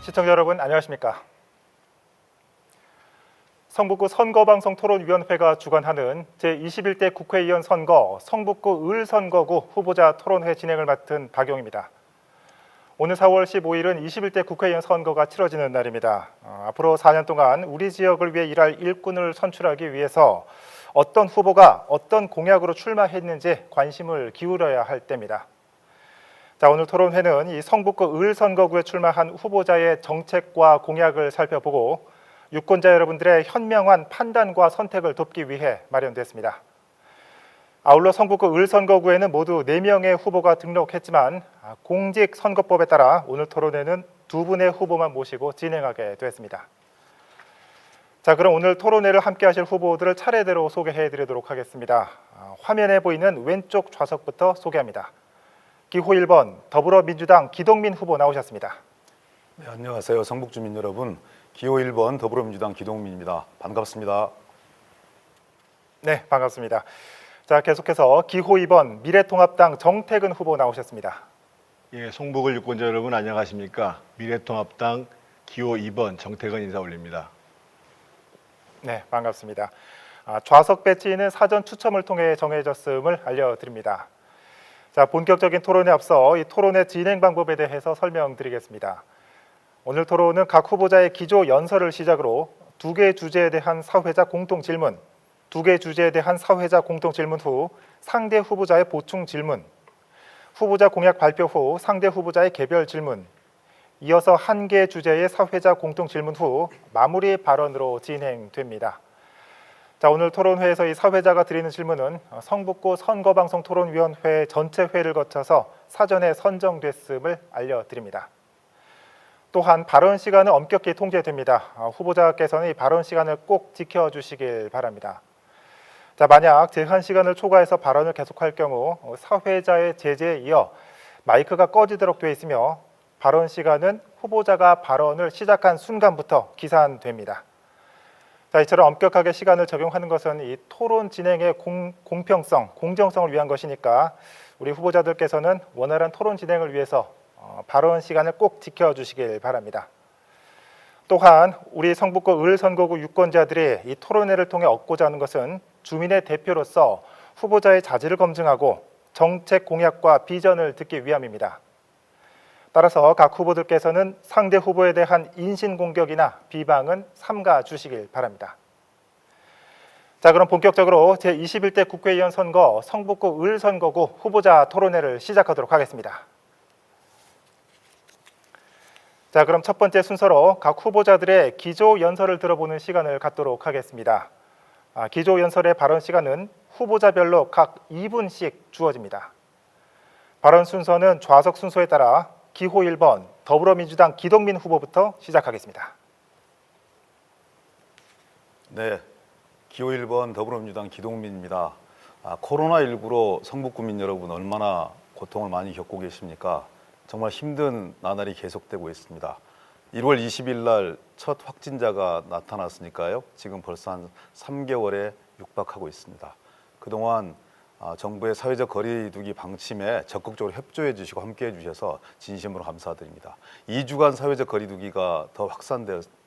시청자 여러분 안녕하십니까? 성북구 선거방송토론위원회가 주관하는 제21대 국회의원 선거 성북구 을선거구 후보자 토론회 진행을 맡은 박용입니다. 오늘 4월 15일은 21대 국회의원 선거가 치러지는 날입니다. 앞으로 4년 동안 우리 지역을 위해 일할 일꾼을 선출하기 위해서 어떤 후보가 어떤 공약으로 출마했는지 관심을 기울여야 할 때입니다. 자, 오늘 토론회는 이 성북구 을선거구에 출마한 후보자의 정책과 공약을 살펴보고 유권자 여러분들의 현명한 판단과 선택을 돕기 위해 마련됐습니다. 아울러 성북구 을선거구에는 모두 4명의 후보가 등록했지만 공직선거법에 따라 오늘 토론회는 2분의 후보만 모시고 진행하게 됐습니다. 자, 그럼 오늘 토론회를 함께 하실 후보들을 차례대로 소개해 드리도록 하겠습니다. 화면에 보이는 왼쪽 좌석부터 소개합니다. 기호 1번 더불어민주당 기동민 후보 나오셨습니다. 네, 안녕하세요. 성북주민 여러분. 기호 1번 더불어민주당 기동민입니다. 반갑습니다. 네, 반갑습니다. 자, 계속해서 기호 2번 미래통합당 정태근 후보 나오셨습니다. 예, 성북을 유권자 여러분 안녕하십니까? 미래통합당 기호 2번 정태근 인사 올립니다. 네, 반갑습니다. 좌석 배치는 사전 추첨을 통해 정해졌음을 알려드립니다. 자, 본격적인 토론에 앞서 이 토론의 진행 방법에 대해서 설명드리겠습니다. 오늘 토론은 각 후보자의 기조 연설을 시작으로 2개의 주제에 대한 사회자 공통 질문, 2개의 주제에 대한 사회자 공통 질문 후 상대 후보자의 보충 질문, 후보자 공약 발표 후 상대 후보자의 개별 질문, 이어서 1개 주제의 사회자 공통 질문 후 마무리 발언으로 진행됩니다. 자, 오늘 토론회에서 이 사회자가 드리는 질문은 성북구 선거방송토론위원회 전체 회를 거쳐서 사전에 선정됐음을 알려드립니다. 또한 발언 시간은 엄격히 통제됩니다. 후보자께서는 이 발언 시간을 꼭 지켜주시길 바랍니다. 자, 만약 제한 시간을 초과해서 발언을 계속할 경우 사회자의 제재에 이어 마이크가 꺼지도록 되어 있으며 발언 시간은 후보자가 발언을 시작한 순간부터 기산됩니다. 자, 이처럼 엄격하게 시간을 적용하는 것은 이 토론 진행의 공평성, 공정성을 위한 것이니까 우리 후보자들께서는 원활한 토론 진행을 위해서 발언 시간을 꼭 지켜주시길 바랍니다. 또한 우리 성북구 을선거구 유권자들이 이 토론회를 통해 얻고자 하는 것은 주민의 대표로서 후보자의 자질을 검증하고 정책 공약과 비전을 듣기 위함입니다. 따라서 각 후보들께서는 상대 후보에 대한 인신공격이나 비방은 삼가 주시길 바랍니다. 자, 그럼 본격적으로 제21대 국회의원 선거 성북구 을선거구 후보자 토론회를 시작하도록 하겠습니다. 자, 그럼 첫 번째 순서로 각 후보자들의 기조 연설을 들어보는 시간을 갖도록 하겠습니다. 기조 연설의 발언 시간은 후보자별로 각 2분씩 주어집니다. 발언 순서는 좌석 순서에 따라 기호 1번 더불어민주당 기동민 후보부터 시작하겠습니다. 네, 기호 1번 더불어민주당 기동민입니다. 코로나19로 성북구민 여러분 얼마나 고통을 많이 겪고 계십니까? 정말 힘든 나날이 계속되고 있습니다. 1월 20일 날 첫 확진자가 나타났으니까요. 지금 벌써 한 3개월에 육박하고 있습니다. 그동안 정부의 사회적 거리두기 방침에 적극적으로 협조해 주시고 함께해 주셔서 진심으로 감사드립니다. 2주간 사회적 거리두기가 더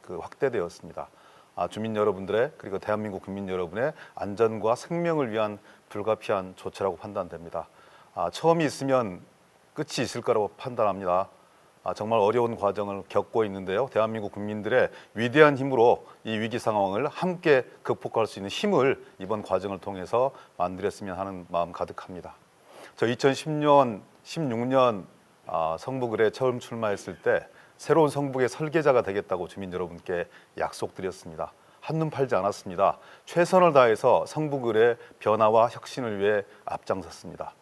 확대되었습니다. 주민 여러분들의 그리고 대한민국 국민 여러분의 안전과 생명을 위한 불가피한 조치라고 판단됩니다. 처음이 있으면 끝이 있을 거라고 판단합니다. 정말 어려운 과정을 겪고 있는데요. 대한민국 국민들의 위대한 힘으로 이 위기 상황을 함께 극복할 수 있는 힘을 이번 과정을 통해서 만들었으면 하는 마음 가득합니다. 저 2010년, 16년 성북을에 처음 출마했을 때 새로운 성북의 설계자가 되겠다고 주민 여러분께 약속드렸습니다. 한눈 팔지 않았습니다. 최선을 다해서 성북을의 변화와 혁신을 위해 앞장섰습니다.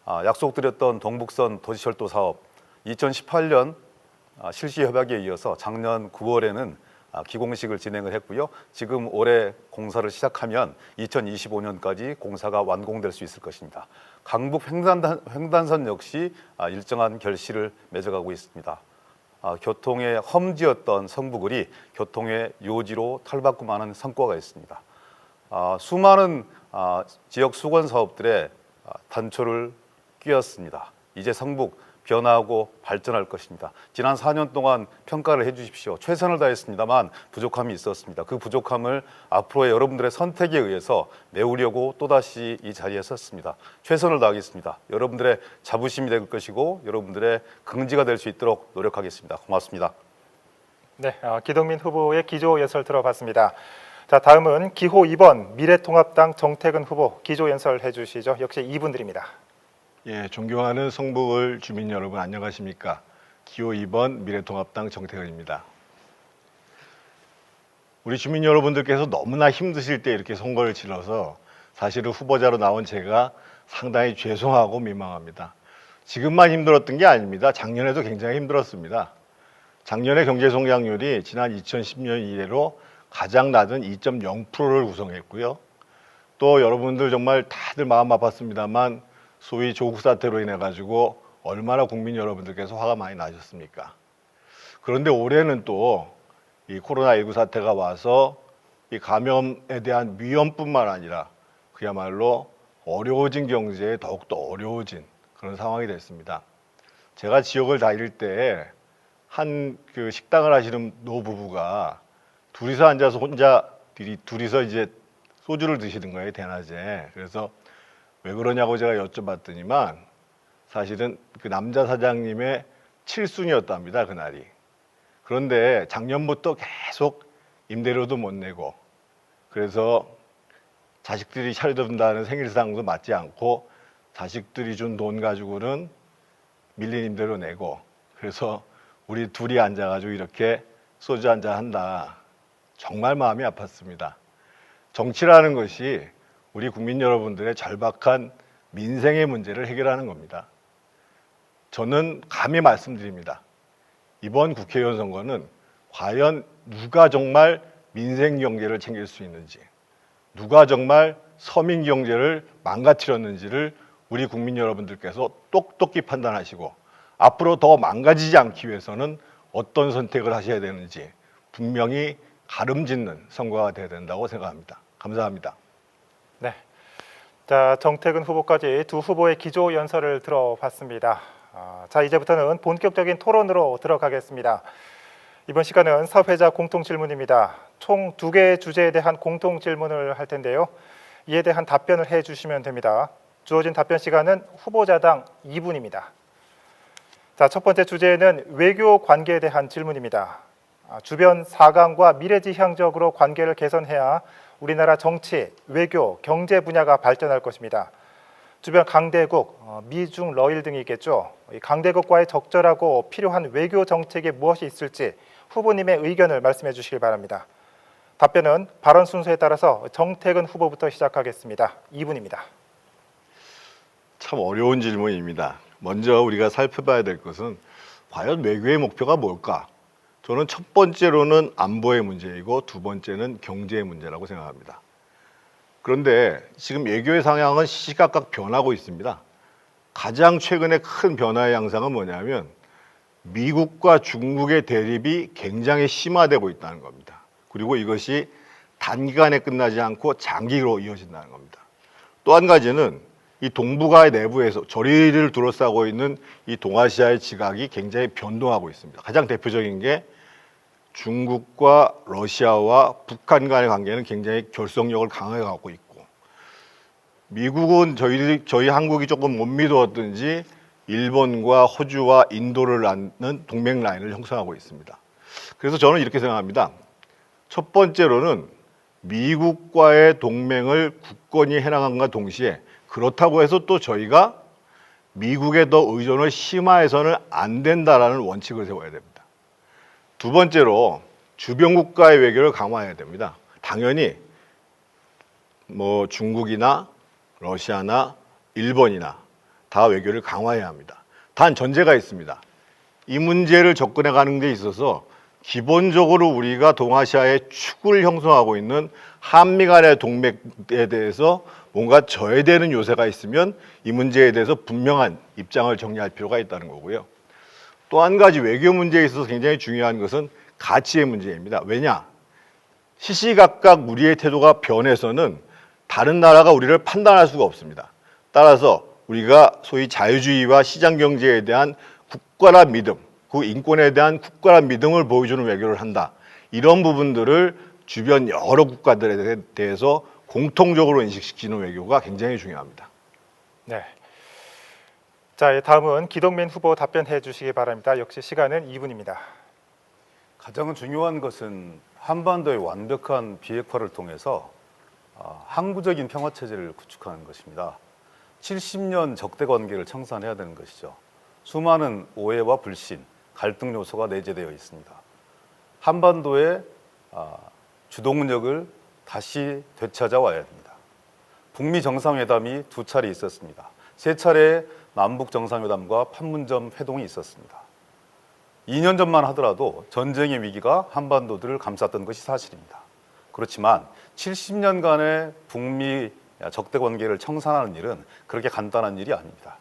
약속드렸던 동북선 도시철도 사업 2018년 실시 협약에 이어서 작년 9월에는 기공식을 진행을 했고요. 지금 올해 공사를 시작하면 2025년까지 공사가 완공될 수 있을 것입니다. 강북 횡단선 역시 일정한 결실을 맺어가고 있습니다. 교통의 험지였던 성북을이 교통의 요지로 탈바꿈하는 성과가 있습니다. 수많은 지역 수건 사업들의 단초를 끼었습니다. 이제 성북 변화하고 발전할 것입니다. 지난 4년 동안 평가를 해주십시오. 최선을 다했습니다만 부족함이 있었습니다. 그 부족함을 앞으로의 여러분들의 선택에 의해서 메우려고 또다시 이 자리에 섰습니다. 최선을 다하겠습니다. 여러분들의 자부심이 될 것이고 여러분들의 긍지가 될 수 있도록 노력하겠습니다. 고맙습니다. 네, 기동민 후보의 기조 연설 들어봤습니다. 자, 다음은 기호 2번 미래통합당 정태근 후보 기조 연설해 주시죠. 역시 2분 드립니다. 예, 존경하는 성북을 주민 여러분 안녕하십니까? 기호 2번 미래통합당 정태근입니다. 우리 주민 여러분들께서 너무나 힘드실 때 이렇게 선거를 치러서 사실은 후보자로 나온 제가 상당히 죄송하고 민망합니다. 지금만 힘들었던 게 아닙니다. 작년에도 굉장히 힘들었습니다. 작년에 경제 성장률이 지난 2010년 이래로 가장 낮은 2.0%를 구성했고요. 또 여러분들 정말 다들 마음 아팠습니다만 소위 조국 사태로 인해 가지고 얼마나 국민 여러분들께서 화가 많이 나셨습니까? 그런데 올해는 또 이 코로나19 사태가 와서 이 감염에 대한 위험뿐만 아니라 그야말로 어려워진 경제에 더욱더 어려워진 그런 상황이 됐습니다. 제가 지역을 다닐 때 한 그 식당을 하시는 노부부가 둘이서 앉아서 둘이서 이제 소주를 드시는 거예요, 대낮에. 그래서 왜 그러냐고 제가 여쭤봤더니만 사실은 그 남자 사장님의 칠순이었답니다, 그날이. 그런데 작년부터 계속 임대료도 못 내고 그래서 자식들이 차려준다는 생일상도 맞지 않고 자식들이 준 돈 가지고는 밀린 임대료 내고 그래서 우리 둘이 앉아가지고 이렇게 소주 한잔 한다. 정말 마음이 아팠습니다. 정치라는 것이 우리 국민 여러분들의 절박한 민생의 문제를 해결하는 겁니다. 저는 감히 말씀드립니다. 이번 국회의원 선거는 과연 누가 정말 민생 경제를 챙길 수 있는지, 누가 정말 서민 경제를 망가뜨렸는지를 우리 국민 여러분들께서 똑똑히 판단하시고 앞으로 더 망가지지 않기 위해서는 어떤 선택을 하셔야 되는지 분명히 가름짓는 선거가 돼야 된다고 생각합니다. 감사합니다. 네, 자 정태근 후보까지 두 후보의 기조 연설을 들어봤습니다. 자 이제부터는 본격적인 토론으로 들어가겠습니다. 이번 시간은 사회자 공통 질문입니다. 총 2개의 주제에 대한 공통 질문을 할 텐데요. 이에 대한 답변을 해주시면 됩니다. 주어진 답변 시간은 후보자당 2분입니다. 자, 첫 번째 주제는 외교 관계에 대한 질문입니다. 주변 4강과 미래지향적으로 관계를 개선해야 우리나라 정치, 외교, 경제 분야가 발전할 것입니다. 주변 강대국, 미중, 러일 등이 있겠죠. 이 강대국과의 적절하고 필요한 외교 정책에 무엇이 있을지 후보님의 의견을 말씀해 주시길 바랍니다. 답변은 발언 순서에 따라서 정태근 후보부터 시작하겠습니다. 2분입니다. 참 어려운 질문입니다. 먼저 우리가 살펴봐야 될 것은 과연 외교의 목표가 뭘까? 저는 첫 번째로는 안보의 문제이고 두 번째는 경제의 문제라고 생각합니다. 그런데 지금 외교의 상황은 시시각각 변하고 있습니다. 가장 최근에 큰 변화의 양상은 뭐냐면 미국과 중국의 대립이 굉장히 심화되고 있다는 겁니다. 그리고 이것이 단기간에 끝나지 않고 장기로 이어진다는 겁니다. 또 한 가지는 이 동북아의 내부에서 저리를 둘러싸고 있는 이 동아시아의 지각이 굉장히 변동하고 있습니다. 가장 대표적인 게 중국과 러시아와 북한 간의 관계는 굉장히 결속력을 강하게 갖고 있고 미국은 저희 한국이 조금 못 믿었든지 일본과 호주와 인도를 잇는 동맹 라인을 형성하고 있습니다. 그래서 저는 이렇게 생각합니다. 첫 번째로는 미국과의 동맹을 굳건히 해나감과 동시에 그렇다고 해서 또 저희가 미국에 더 의존을 심화해서는 안 된다라는 원칙을 세워야 됩니다. 두 번째로 주변 국가의 외교를 강화해야 됩니다. 당연히 뭐 중국이나 러시아나 일본이나 다 외교를 강화해야 합니다. 단 전제가 있습니다. 이 문제를 접근해 가는 데 있어서 기본적으로 우리가 동아시아의 축을 형성하고 있는 한미 간의 동맹에 대해서 뭔가 저해되는 요새가 있으면 이 문제에 대해서 분명한 입장을 정리할 필요가 있다는 거고요. 또 한 가지 외교 문제에 있어서 굉장히 중요한 것은 가치의 문제입니다. 왜냐? 시시각각 우리의 태도가 변해서는 다른 나라가 우리를 판단할 수가 없습니다. 따라서 우리가 소위 자유주의와 시장 경제에 대한 국가란 믿음, 그 인권에 대한 국가란 믿음을 보여주는 외교를 한다. 이런 부분들을 주변 여러 국가들에 대해서 공통적으로 인식시키는 외교가 굉장히 중요합니다. 네. 자, 다음은 기동민 후보 답변해 주시기 바랍니다. 역시 시간은 2분입니다. 가장 중요한 것은 한반도의 완벽한 비핵화를 통해서 항구적인 평화 체제를 구축하는 것입니다. 70년 적대 관계를 청산해야 되는 것이죠. 수많은 오해와 불신, 갈등 요소가 내재되어 있습니다. 한반도의 주동력을 다시 되찾아와야 합니다. 북미 정상회담이 2차례 있었습니다. 3차례 남북 정상회담과 판문점 회동이 있었습니다. 2년 전만 하더라도 전쟁의 위기가 한반도들을 감쌌던 것이 사실입니다. 그렇지만 70년간의 북미 적대 관계를 청산하는 일은 그렇게 간단한 일이 아닙니다.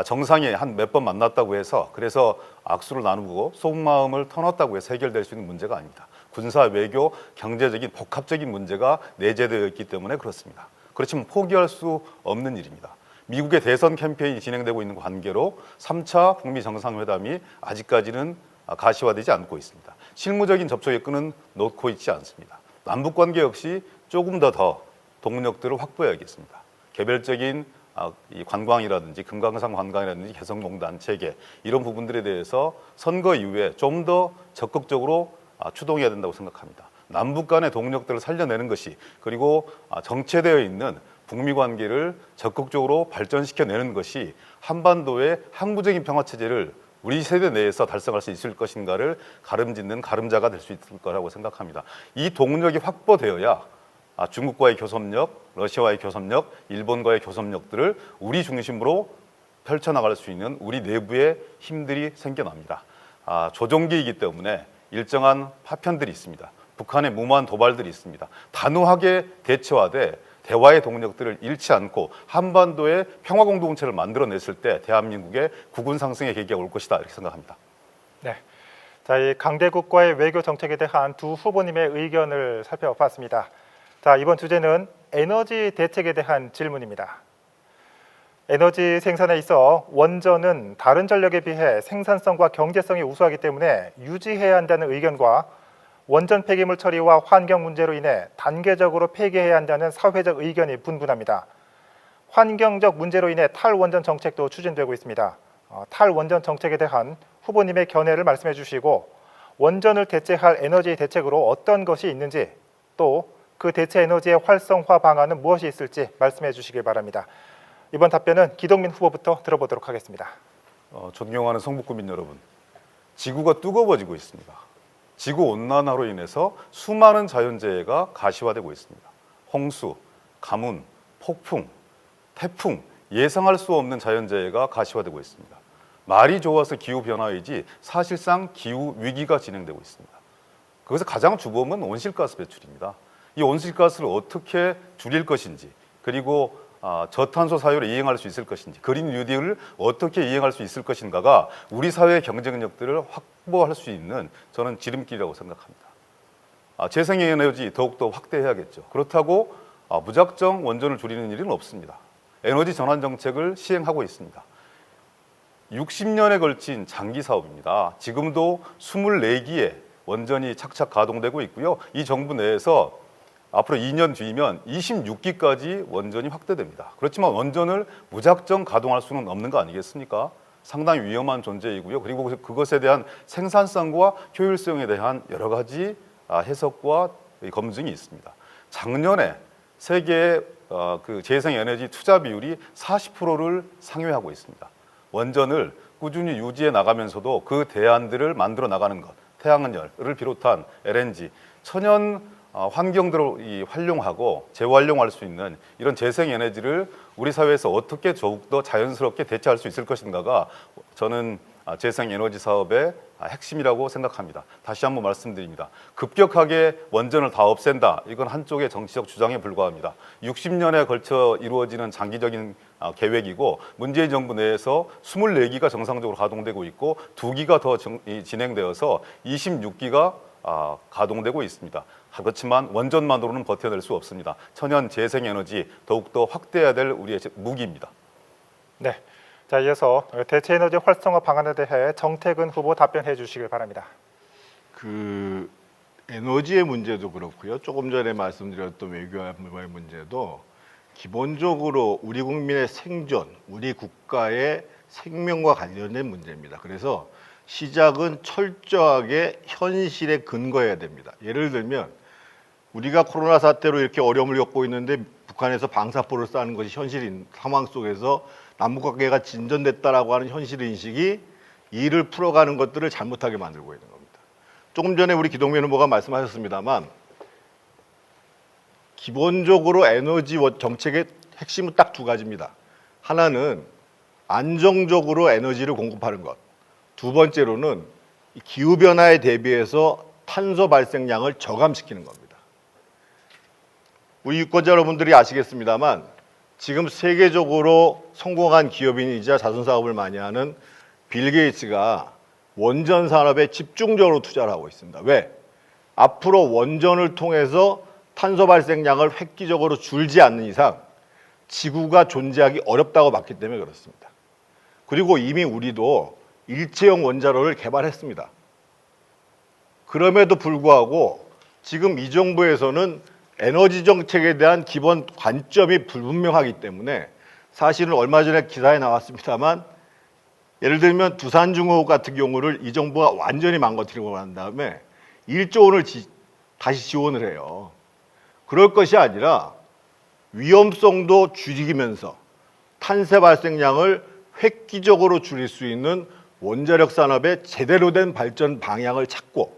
정상이 한 몇 번 만났다고 해서 그래서 악수를 나누고 속마음을 터놨다고 해서 해결될 수 있는 문제가 아닙니다. 군사, 외교, 경제적인 복합적인 문제가 내재되어 있기 때문에 그렇습니다. 그렇지만 포기할 수 없는 일입니다. 미국의 대선 캠페인이 진행되고 있는 관계로 3차 북미 정상회담이 아직까지는 가시화되지 않고 있습니다. 실무적인 접촉의 끈은 놓고 있지 않습니다. 남북관계 역시 조금 더 동력들을 확보해야겠습니다. 개별적인 이 관광이라든지 금강산 관광이라든지 개성공단 체계 이런 부분들에 대해서 선거 이후에 좀 더 적극적으로 추동해야 된다고 생각합니다. 남북 간의 동력들을 살려내는 것이 그리고 정체되어 있는 북미 관계를 적극적으로 발전시켜내는 것이 한반도의 항구적인 평화 체제를 우리 세대 내에서 달성할 수 있을 것인가를 가름짓는 가름자가 될 수 있을 거라고 생각합니다. 이 동력이 확보되어야 중국과의 교섭력, 러시아와의 교섭력, 일본과의 교섭력들을 우리 중심으로 펼쳐나갈 수 있는 우리 내부의 힘들이 생겨납니다. 조종기이기 때문에 일정한 파편들이 있습니다. 북한의 무모한 도발들이 있습니다. 단호하게 대처하되 대화의 동력들을 잃지 않고 한반도의 평화 공동체를 만들어냈을 때 대한민국의 국운 상승의 계기가 올 것이다 이렇게 생각합니다. 네. 자, 이 강대국과의 외교 정책에 대한 두 후보님의 의견을 살펴봤습니다. 자, 이번 주제는 에너지 대책에 대한 질문입니다. 에너지 생산에 있어 원전은 다른 전력에 비해 생산성과 경제성이 우수하기 때문에 유지해야 한다는 의견과 원전 폐기물 처리와 환경 문제로 인해 단계적으로 폐기해야 한다는 사회적 의견이 분분합니다. 환경적 문제로 인해 탈원전 정책도 추진되고 있습니다. 탈원전 정책에 대한 후보님의 견해를 말씀해 주시고 원전을 대체할 에너지 대책으로 어떤 것이 있는지 또 그 대체 에너지의 활성화 방안은 무엇이 있을지 말씀해 주시길 바랍니다. 이번 답변은 기동민 후보부터 들어보도록 하겠습니다. 존경하는 성북구민 여러분, 지구가 뜨거워지고 있습니다. 지구 온난화로 인해서 수많은 자연재해가 가시화되고 있습니다. 홍수, 가뭄, 폭풍, 태풍, 예상할 수 없는 자연재해가 가시화되고 있습니다. 말이 좋아서 기후변화이지 사실상 기후위기가 진행되고 있습니다. 그것의 가장 주범은 온실가스 배출입니다. 이 온실가스를 어떻게 줄일 것인지 그리고 저탄소 사회로 이행할 수 있을 것인지 그린 뉴딜을 어떻게 이행할 수 있을 것인가가 우리 사회의 경쟁력들을 확보할 수 있는 저는 지름길이라고 생각합니다. 재생에너지 더욱더 확대해야겠죠. 그렇다고 무작정 원전을 줄이는 일은 없습니다. 에너지 전환 정책을 시행하고 있습니다. 60년에 걸친 장기 사업입니다. 지금도 24기의 원전이 착착 가동되고 있고요. 이 정부 내에서 앞으로 2년 뒤면 26기까지 원전이 확대됩니다. 그렇지만 원전을 무작정 가동할 수는 없는 거 아니겠습니까? 상당히 위험한 존재이고요. 그리고 그것에 대한 생산성과 효율성에 대한 여러 가지 해석과 검증이 있습니다. 작년에 세계의 그 재생에너지 투자 비율이 40%를 상회하고 있습니다. 원전을 꾸준히 유지해 나가면서도 그 대안들을 만들어 나가는 것, 태양열을 비롯한 LNG, 천연 환경들을 활용하고 재활용할 수 있는 이런 재생에너지를 우리 사회에서 어떻게 더욱더 자연스럽게 대체할 수 있을 것인가가 저는 재생에너지 사업의 핵심이라고 생각합니다. 다시 한번 말씀드립니다. 급격하게 원전을 다 없앤다. 이건 한쪽의 정치적 주장에 불과합니다. 60년에 걸쳐 이루어지는 장기적인 계획이고 문재인 정부 내에서 24기가 정상적으로 가동되고 있고 2기가 더 진행되어서 26기가 가동되고 있습니다. 그렇지만 원전만으로는 버텨낼 수 없습니다. 천연 재생에너지 더욱더 확대해야 될 우리의 무기입니다. 네, 자, 이어서 대체에너지 활성화 방안에 대해 정태근 후보 답변해 주시길 바랍니다. 그 에너지의 문제도 그렇고요. 조금 전에 말씀드렸던 외교안보의 문제도 기본적으로 우리 국민의 생존, 우리 국가의 생명과 관련된 문제입니다. 그래서 시작은 철저하게 현실에 근거해야 됩니다. 예를 들면 우리가 코로나 사태로 이렇게 어려움을 겪고 있는데 북한에서 방사포를 쏘는 것이 현실인 상황 속에서 남북관계가 진전됐다라고 하는 현실 인식이 이를 풀어가는 것들을 잘못하게 만들고 있는 겁니다. 조금 전에 우리 기동민 후보가 말씀하셨습니다만 기본적으로 에너지 정책의 핵심은 딱 두 가지입니다. 하나는 안정적으로 에너지를 공급하는 것. 두 번째로는 기후변화에 대비해서 탄소 발생량을 저감시키는 겁니다. 우리 유권자 여러분들이 아시겠습니다만 지금 세계적으로 성공한 기업인이자 자선사업을 많이 하는 빌 게이츠가 원전 산업에 집중적으로 투자를 하고 있습니다. 왜? 앞으로 원전을 통해서 탄소 발생량을 획기적으로 줄지 않는 이상 지구가 존재하기 어렵다고 봤기 때문에 그렇습니다. 그리고 이미 우리도 일체형 원자로를 개발했습니다. 그럼에도 불구하고 지금 이 정부에서는 에너지 정책에 대한 기본 관점이 불분명하기 때문에 사실은 얼마 전에 기사에 나왔습니다만 예를 들면 두산중공업 같은 경우를 이 정부가 완전히 망가뜨리고 난 다음에 1조 원을 다시 지원을 해요. 그럴 것이 아니라 위험성도 줄이면서 탄소 발생량을 획기적으로 줄일 수 있는 원자력 산업의 제대로 된 발전 방향을 찾고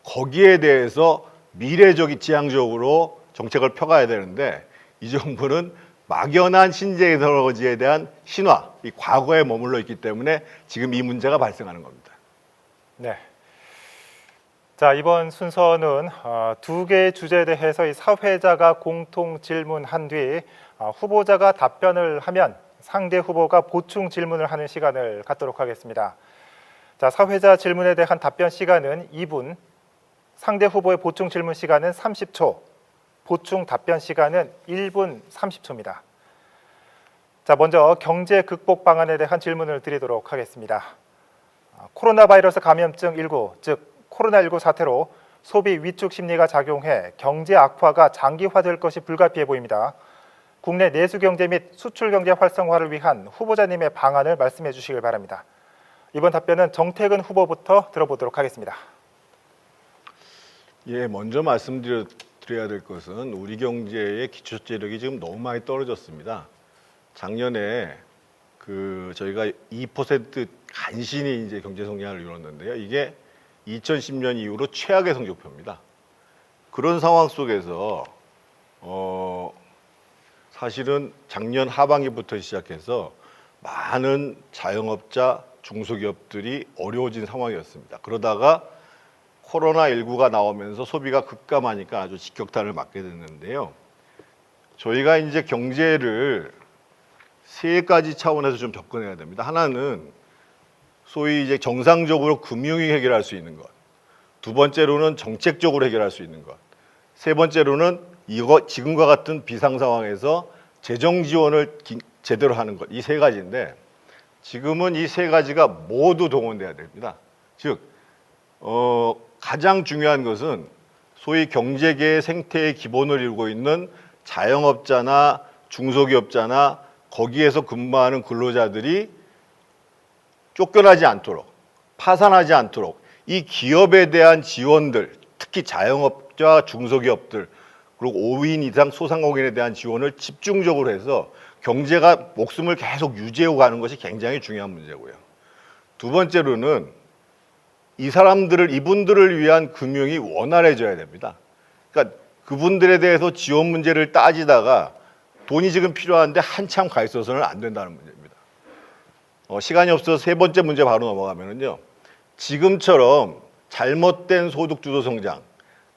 거기에 대해서 미래적이 지향적으로 정책을 펴가야 되는데 이 정부는 막연한 신재생 에너지에 대한 신화, 이 과거에 머물러 있기 때문에 지금 이 문제가 발생하는 겁니다. 네. 자, 이번 순서는 두 개의 주제에 대해서 이 사회자가 공통 질문한 뒤 후보자가 답변을 하면 상대 후보가 보충 질문을 하는 시간을 갖도록 하겠습니다. 자, 사회자 질문에 대한 답변 시간은 2분, 상대 후보의 보충 질문 시간은 30초, 보충 답변 시간은 1분 30초입니다. 자, 먼저 경제 극복 방안에 대한 질문을 드리도록 하겠습니다. 코로나 바이러스 감염증 19, 즉 코로나19 사태로 소비 위축 심리가 작용해 경제 악화가 장기화될 것이 불가피해 보입니다. 국내 내수 경제 및 수출 경제 활성화를 위한 후보자님의 방안을 말씀해 주시길 바랍니다. 이번 답변은 정태근 후보부터 들어보도록 하겠습니다. 예, 먼저 말씀드려야 될 것은 우리 경제의 기초체력이 지금 너무 많이 떨어졌습니다. 작년에 저희가 2% 간신히 이제 경제 성장을 이뤘는데요. 이게 2010년 이후로 최악의 성적표입니다. 그런 상황 속에서 사실은 작년 하반기부터 시작해서 많은 자영업자, 중소기업들이 어려워진 상황이었습니다. 그러다가 코로나19가 나오면서 소비가 급감하니까 아주 직격탄을 맞게 됐는데요. 저희가 이제 경제를 세 가지 차원에서 좀 접근해야 됩니다. 하나는 소위 이제 정상적으로 금융이 해결할 수 있는 것. 두 번째로는 정책적으로 해결할 수 있는 것. 세 번째로는 지금과 같은 비상 상황에서 재정 지원을 제대로 하는 것. 이 세 가지인데 지금은 이 세 가지가 모두 동원돼야 됩니다. 즉 가장 중요한 것은 소위 경제계의 생태의 기본을 이루고 있는 자영업자나 중소기업자나 거기에서 근무하는 근로자들이 쫓겨나지 않도록, 파산하지 않도록 이 기업에 대한 지원들, 특히 자영업자, 중소기업들, 그리고 5인 이상 소상공인에 대한 지원을 집중적으로 해서 경제가 목숨을 계속 유지해 가는 것이 굉장히 중요한 문제고요. 두 번째로는 이분들을 위한 금융이 원활해져야 됩니다. 그러니까 그분들에 대해서 지원 문제를 따지다가 돈이 지금 필요한데 한참 가 있어서는 안 된다는 문제입니다. 시간이 없어서 세 번째 문제 바로 넘어가면은요. 지금처럼 잘못된 소득주도 성장,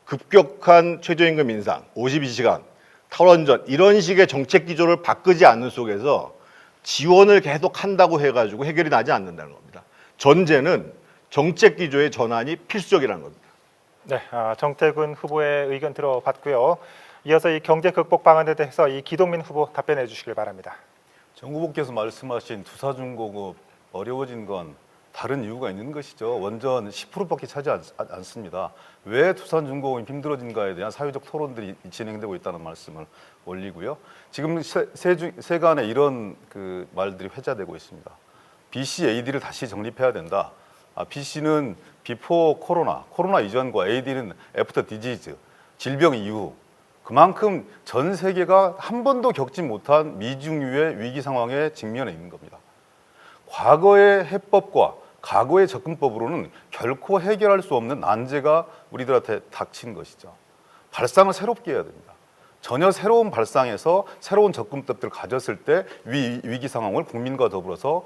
급격한 최저임금 인상, 52시간, 탈원전 이런 식의 정책 기조를 바꾸지 않는 속에서 지원을 계속 한다고 해가지고 해결이 나지 않는다는 겁니다. 전제는 정책 기조의 전환이 필수적이라는 겁니다. 네, 정태근 후보의 의견 들어봤고요. 이어서 이 경제 극복 방안에 대해서 이 기동민 후보 답변해 주시길 바랍니다. 정 후보께서 말씀하신 투사중공업 어려워진 건 다른 이유가 있는 것이죠. 원전 10%밖에 차지 않습니다. 왜 투산중공업이 힘들어진가에 대한 사회적 토론들이 진행되고 있다는 말씀을 올리고요. 지금 세간에 이런 그 말들이 회자되고 있습니다. BC, AD를 다시 정립해야 된다. BC는 비포 코로나 이전과 AD는 애프터 디지즈, 질병 이후 그만큼 전 세계가 한 번도 겪지 못한 미중유의 위기 상황에 직면해 있는 겁니다. 과거의 해법과 과거의 접근법으로는 결코 해결할 수 없는 난제가 우리들한테 닥친 것이죠. 발상을 새롭게 해야 됩니다. 전혀 새로운 발상에서 새로운 접근법들을 가졌을 때 위기 상황을 국민과 더불어서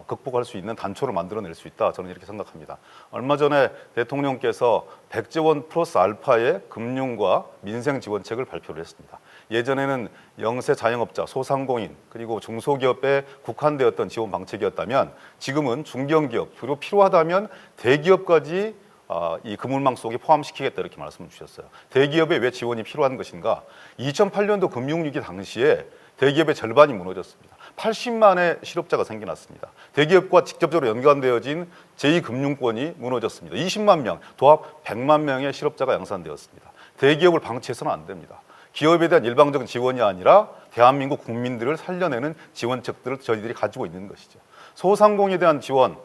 극복할 수 있는 단초를 만들어낼 수 있다. 저는 이렇게 생각합니다. 얼마 전에 대통령께서 100조 원 플러스 알파의 금융과 민생 지원책을 발표를 했습니다. 예전에는 영세 자영업자, 소상공인 그리고 중소기업에 국한되었던 지원 방책이었다면 지금은 중견기업 그리고 필요하다면 대기업까지 이 그물망 속에 포함시키겠다 이렇게 말씀을 주셨어요. 대기업에 왜 지원이 필요한 것인가? 2008년도 금융위기 당시에 대기업의 절반이 무너졌습니다. 80만의 실업자가 생겨났습니다. 대기업과 직접적으로 연관되어진 제2금융권이 무너졌습니다. 20만 명, 도합 100만 명의 실업자가 양산되었습니다. 대기업을 방치해서는 안 됩니다. 기업에 대한 일방적인 지원이 아니라 대한민국 국민들을 살려내는 지원책들을 저희들이 가지고 있는 것이죠. 소상공인에 대한 지원,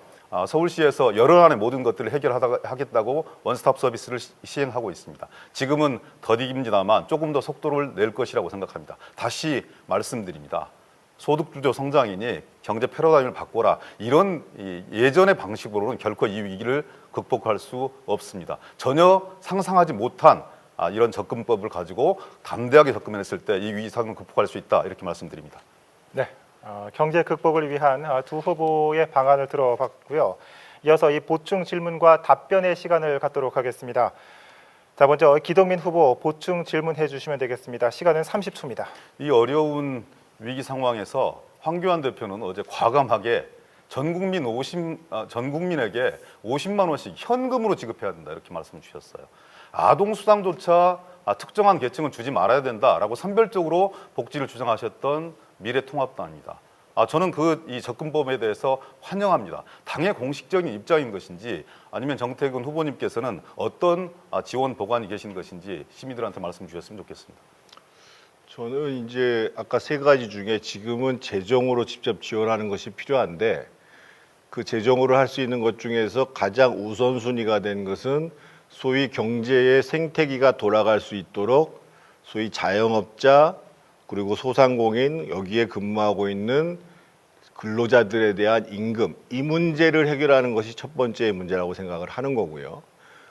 서울시에서 열흘 안에 모든 것들을 해결하겠다고 원스톱 서비스를 시행하고 있습니다. 지금은 더디깁니다만 조금 더 속도를 낼 것이라고 생각합니다. 다시 말씀드립니다. 소득주도 성장이니 경제 패러다임을 바꿔라. 이런 예전의 방식으로는 결코 이 위기를 극복할 수 없습니다. 전혀 상상하지 못한 이런 접근법을 가지고 담대하게 접근했을 때 이 위기 상황을 극복할 수 있다. 이렇게 말씀드립니다. 네, 경제 극복을 위한 두 후보의 방안을 들어봤고요. 이어서 이 보충 질문과 답변의 시간을 갖도록 하겠습니다. 자, 먼저 기동민 후보 보충 질문해 주시면 되겠습니다. 시간은 30초입니다. 이 어려운 위기 상황에서 황교안 대표는 어제 과감하게 전 국민에게 50만 원씩 현금으로 지급해야 된다 이렇게 말씀을 주셨어요. 아동 수당조차 특정한 계층은 주지 말아야 된다라고 선별적으로 복지를 주장하셨던 미래통합당입니다. 저는 이 접근법에 대해서 환영합니다. 당의 공식적인 입장인 것인지 아니면 정태근 후보님께서는 어떤 지원 보관이 계신 것인지 시민들한테 말씀 주셨으면 좋겠습니다. 저는 이제 아까 세 가지 중에 지금은 재정으로 직접 지원하는 것이 필요한데 그 재정으로 할 수 있는 것 중에서 가장 우선순위가 된 것은 소위 경제의 생태계가 돌아갈 수 있도록 소위 자영업자 그리고 소상공인 여기에 근무하고 있는 근로자들에 대한 임금 이 문제를 해결하는 것이 첫 번째 문제라고 생각을 하는 거고요.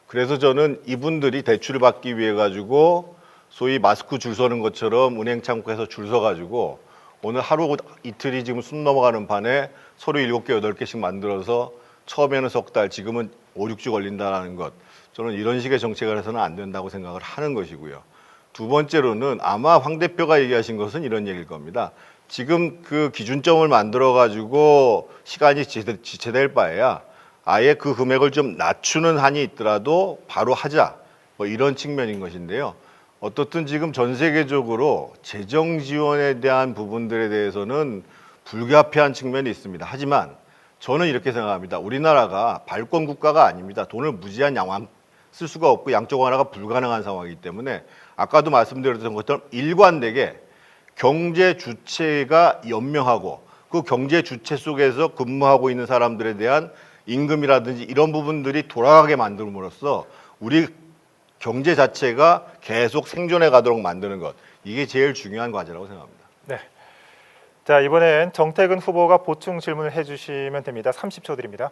그래서 저는 이분들이 대출을 받기 위해 가지고 소위 마스크 줄 서는 것처럼 은행 창구에서 줄 서가지고 오늘 하루 이틀이 지금 숨 넘어가는 판에 서류 7개, 8개씩 만들어서 처음에는 석 달, 지금은 5, 6주 걸린다는 것. 저는 이런 식의 정책을 해서는 안 된다고 생각을 하는 것이고요. 두 번째로는 아마 황 대표가 얘기하신 것은 이런 얘기일 겁니다. 지금 그 기준점을 만들어가지고 시간이 지체될 바에야 아예 그 금액을 좀 낮추는 한이 있더라도 바로 하자. 뭐 이런 측면인 것인데요. 어떻든 지금 전 세계적으로 재정 지원에 대한 부분들에 대해서는 불가피한 측면이 있습니다. 하지만 저는 이렇게 생각합니다. 우리나라가 발권 국가가 아닙니다. 돈을 무제한 양만 쓸 수가 없고 양적 완화가 불가능한 상황이기 때문에 아까도 말씀드렸던 것처럼 일관되게 경제 주체가 연명하고 그 경제 주체 속에서 근무하고 있는 사람들에 대한 임금이라든지 이런 부분들이 돌아가게 만들므로써 우리 경제 자체가 계속 생존해 가도록 만드는 것 이게 제일 중요한 과제라고 생각합니다. 네. 자, 이번엔 정태근 후보가 보충 질문을 해주시면 됩니다. 30초 드립니다.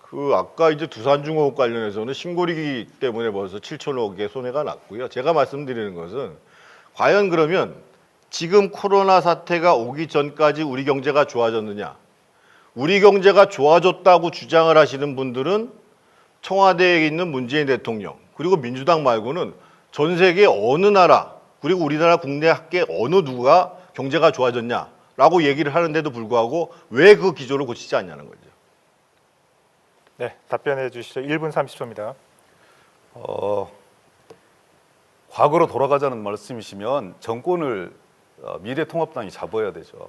그 아까 이제 두산중공업 관련해서는 신고리기 때문에 벌써 7천억의 손해가 났고요. 제가 말씀드리는 것은 과연 그러면 지금 코로나 사태가 오기 전까지 우리 경제가 좋아졌느냐? 우리 경제가 좋아졌다고 주장을 하시는 분들은 청와대에 있는 문재인 대통령 그리고 민주당 말고는 전 세계 어느 나라 그리고 우리나라 국내 학계 어느 누가 경제가 좋아졌냐라고 얘기를 하는데도 불구하고 왜 그 기조를 고치지 않냐는 거죠. 네, 답변해 주시죠. 1분 30초입니다. 과거로 돌아가자는 말씀이시면 정권을 미래통합당이 잡아야 되죠.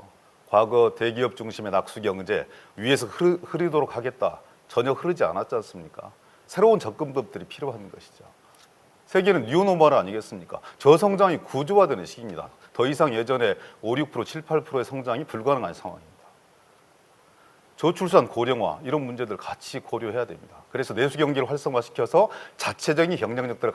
과거 대기업 중심의 낙수 경제 위에서 흐르도록 하겠다. 전혀 흐르지 않았지 않습니까? 새로운 접근법들이 필요한 것이죠. 세계는 뉴노멀 아니겠습니까? 저성장이 구조화되는 시기입니다. 더 이상 예전에 5, 6%, 7, 8%의 성장이 불가능한 상황입니다. 저출산 고령화 이런 문제들 같이 고려해야 됩니다. 그래서 내수 경기를 활성화시켜서 자체적인 경쟁력들을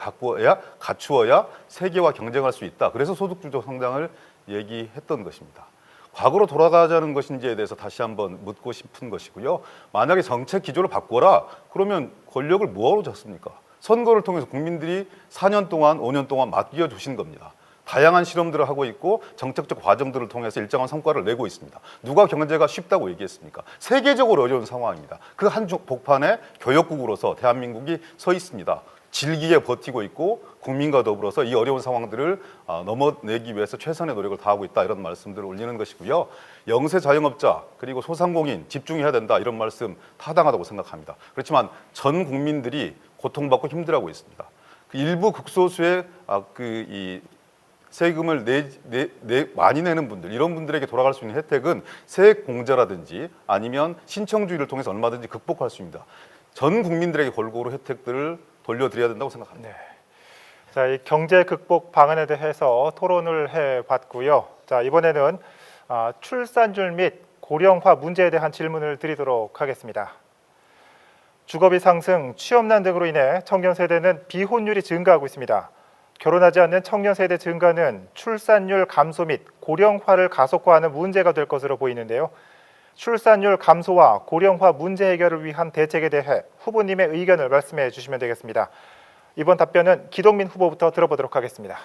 갖추어야 세계와 경쟁할 수 있다. 그래서 소득주도 성장을 얘기했던 것입니다. 과거로 돌아가자는 것인지에 대해서 다시 한번 묻고 싶은 것이고요. 만약에 정책 기조를 바꿔라 그러면 권력을 뭐하러 줬습니까? 선거를 통해서 국민들이 4년 동안 5년 동안 맡겨 주신 겁니다. 다양한 실험들을 하고 있고 정책적 과정들을 통해서 일정한 성과를 내고 있습니다. 누가 경제가 쉽다고 얘기했습니까? 세계적으로 어려운 상황입니다. 그 한 복판에 교역국으로서 대한민국이 서 있습니다. 질기게 버티고 있고 국민과 더불어서 이 어려운 상황들을 넘어내기 위해서 최선의 노력을 다하고 있다 이런 말씀들을 올리는 것이고요. 영세 자영업자 그리고 소상공인 집중해야 된다 이런 말씀 타당하다고 생각합니다. 그렇지만 전 국민들이 고통받고 힘들어하고 있습니다. 그 일부 극소수의 이 세금을 많이 내는 분들 이런 분들에게 돌아갈 수 있는 혜택은 세액 공제라든지 아니면 신청주의를 통해서 얼마든지 극복할 수 있습니다. 전 국민들에게 골고루 혜택들을 돌려드려야 된다고 생각합니다. 네. 자, 이 경제 극복 방안에 대해서 토론을 해봤고요. 자, 이번에는 출산율 및 고령화 문제에 대한 질문을 드리도록 하겠습니다. 주거비 상승, 취업난 등으로 인해 청년 세대는 비혼율이 증가하고 있습니다. 결혼하지 않는 청년 세대 증가는 출산율 감소 및 고령화를 가속화하는 문제가 될 것으로 보이는데요. 출산율 감소와 고령화 문제 해결을 위한 대책에 대해 후보님의 의견을 말씀해 주시면 되겠습니다. 이번 답변은 기동민 후보부터 들어보도록 하겠습니다.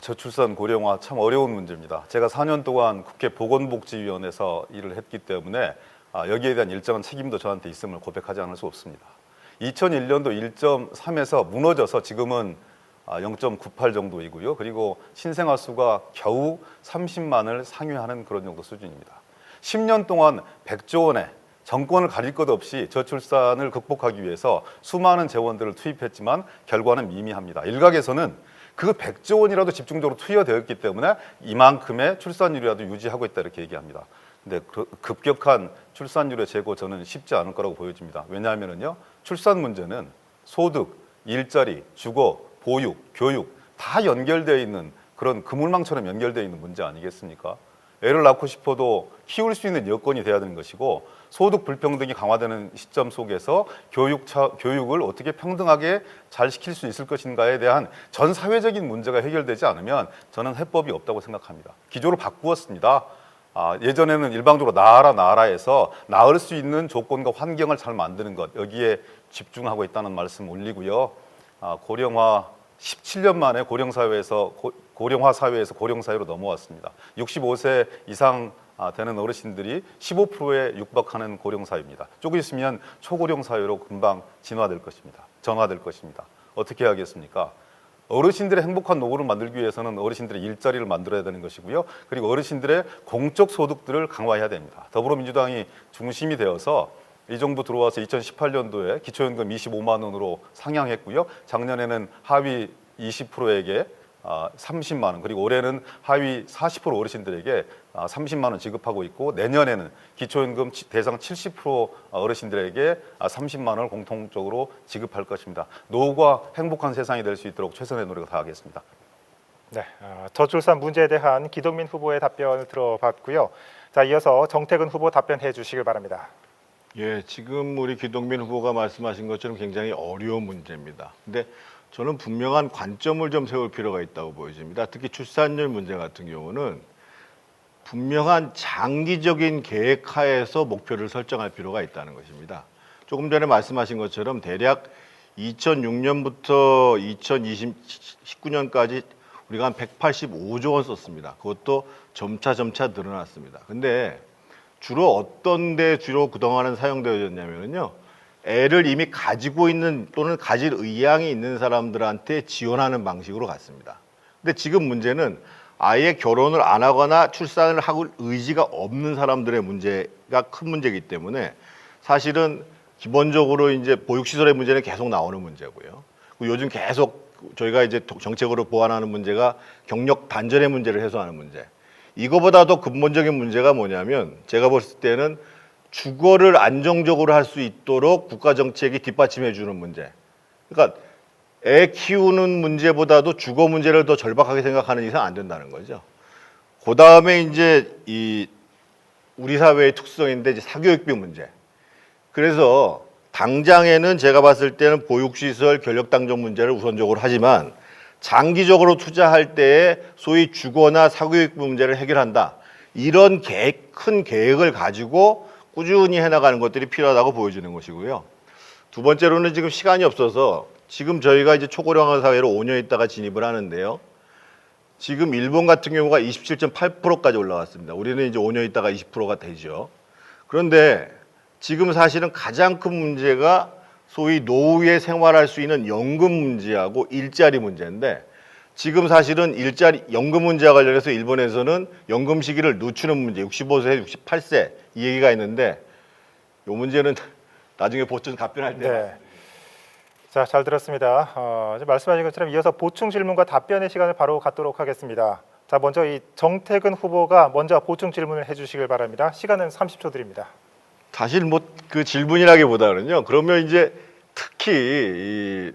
저출산 고령화 참 어려운 문제입니다. 제가 4년 동안 국회 보건복지위원회에서 일을 했기 때문에 여기에 대한 일정한 책임도 저한테 있음을 고백하지 않을 수 없습니다. 2001년도 1.3에서 무너져서 지금은 0.98 정도이고요. 그리고 신생아 수가 겨우 30만을 상회하는 그런 정도 수준입니다. 10년 동안 100조 원의 정권을 가릴 것 없이 저출산을 극복하기 위해서 수많은 재원들을 투입했지만 결과는 미미합니다. 일각에서는 그 100조 원이라도 집중적으로 투여되었기 때문에 이만큼의 출산율이라도 유지하고 있다 이렇게 얘기합니다. 근데 급격한 출산율의 제고 저는 쉽지 않을 거라고 보여집니다. 왜냐하면요, 출산 문제는 소득, 일자리, 주거, 보육, 교육 다 연결되어 있는 그런 그물망처럼 연결되어 있는 문제 아니겠습니까? 애를 낳고 싶어도 키울 수 있는 여건이 돼야 되는 것이고 소득 불평등이 강화되는 시점 속에서 교육을 어떻게 평등하게 잘 시킬 수 있을 것인가에 대한 전 사회적인 문제가 해결되지 않으면 저는 해법이 없다고 생각합니다. 기조를 바꾸었습니다. 예전에는 일방적으로 나아라에서 나을 수 있는 조건과 환경을 잘 만드는 것 여기에 집중하고 있다는 말씀 올리고요. 고령화 17년 만에 고령화 사회에서 고령사회로 넘어왔습니다. 65세 이상 되는 어르신들이 15%에 육박하는 고령사회입니다. 조금 있으면 초고령 사회로 금방 전화될 것입니다. 어떻게 해야겠습니까? 어르신들의 행복한 노후를 만들기 위해서는 어르신들의 일자리를 만들어야 되는 것이고요. 그리고 어르신들의 공적 소득들을 강화해야 됩니다. 더불어민주당이 중심이 되어서 이 정부 들어와서 2018년도에 기초연금 25만 원으로 상향했고요. 작년에는 하위 20%에게 30만 원, 그리고 올해는 하위 40% 어르신들에게 30만 원 지급하고 있고 내년에는 기초연금 대상 70% 어르신들에게 30만 원을 공통적으로 지급할 것입니다. 노후가 행복한 세상이 될 수 있도록 최선의 노력을 다하겠습니다. 네, 저출산 문제에 대한 기동민 후보의 답변을 들어봤고요. 자, 이어서 정태근 후보 답변해 주시길 바랍니다. 예, 지금 우리 기동민 후보가 말씀하신 것처럼 굉장히 어려운 문제입니다. 근데 저는 분명한 관점을 좀 세울 필요가 있다고 보여집니다. 특히 출산율 문제 같은 경우는 분명한 장기적인 계획하에서 목표를 설정할 필요가 있다는 것입니다. 조금 전에 말씀하신 것처럼 대략 2006년부터 2019년까지 우리가 한 185조 원 썼습니다. 그것도 점차 늘어났습니다. 근데 주로 어떤 데 주로 그동안은 사용되어졌냐면요. 애를 이미 가지고 있는 또는 가질 의향이 있는 사람들한테 지원하는 방식으로 갔습니다. 근데 지금 문제는 아예 결혼을 안 하거나 출산을 하고 의지가 없는 사람들의 문제가 큰 문제이기 때문에 사실은 기본적으로 이제 보육시설의 문제는 계속 나오는 문제고요. 그리고 요즘 계속 저희가 이제 정책으로 보완하는 문제가 경력 단절의 문제를 해소하는 문제. 이거보다 더 근본적인 문제가 뭐냐면 제가 봤을 때는 주거를 안정적으로 할 수 있도록 국가 정책이 뒷받침해 주는 문제. 그러니까 애 키우는 문제보다도 주거 문제를 더 절박하게 생각하는 이상 안 된다는 거죠. 그 다음에 이제 이 우리 사회의 특성인데 이제 사교육비 문제. 그래서 당장에는 제가 봤을 때는 보육시설 결력당적 문제를 우선적으로 하지만 장기적으로 투자할 때에 소위 주거나 사교육비 문제를 해결한다. 이런 큰 계획을 가지고 꾸준히 해나가는 것들이 필요하다고 보여지는 것이고요. 두 번째로는 지금 시간이 없어서 지금 저희가 이제 초고령화 사회로 5년 있다가 진입을 하는데요. 지금 일본 같은 경우가 27.8%까지 올라왔습니다. 우리는 이제 5년 있다가 20%가 되죠. 그런데 지금 사실은 가장 큰 문제가 소위 노후에 생활할 수 있는 연금 문제하고 일자리 문제인데 지금 사실은 일자리 연금 문제와 관련해서 일본에서는 연금 시기를 늦추는 문제 65세, 68세 이 얘기가 있는데 이 문제는 나중에 보충 답변할 때 네. 자, 잘 들었습니다. 이제 말씀하신 것처럼 이어서 보충 질문과 답변의 시간을 바로 갖도록 하겠습니다. 자, 먼저 이 정태근 후보가 먼저 보충 질문을 해주시길 바랍니다. 시간은 30초 드립니다. 사실 뭐 그 질문이라기보다는요. 그러면 이제 특히 이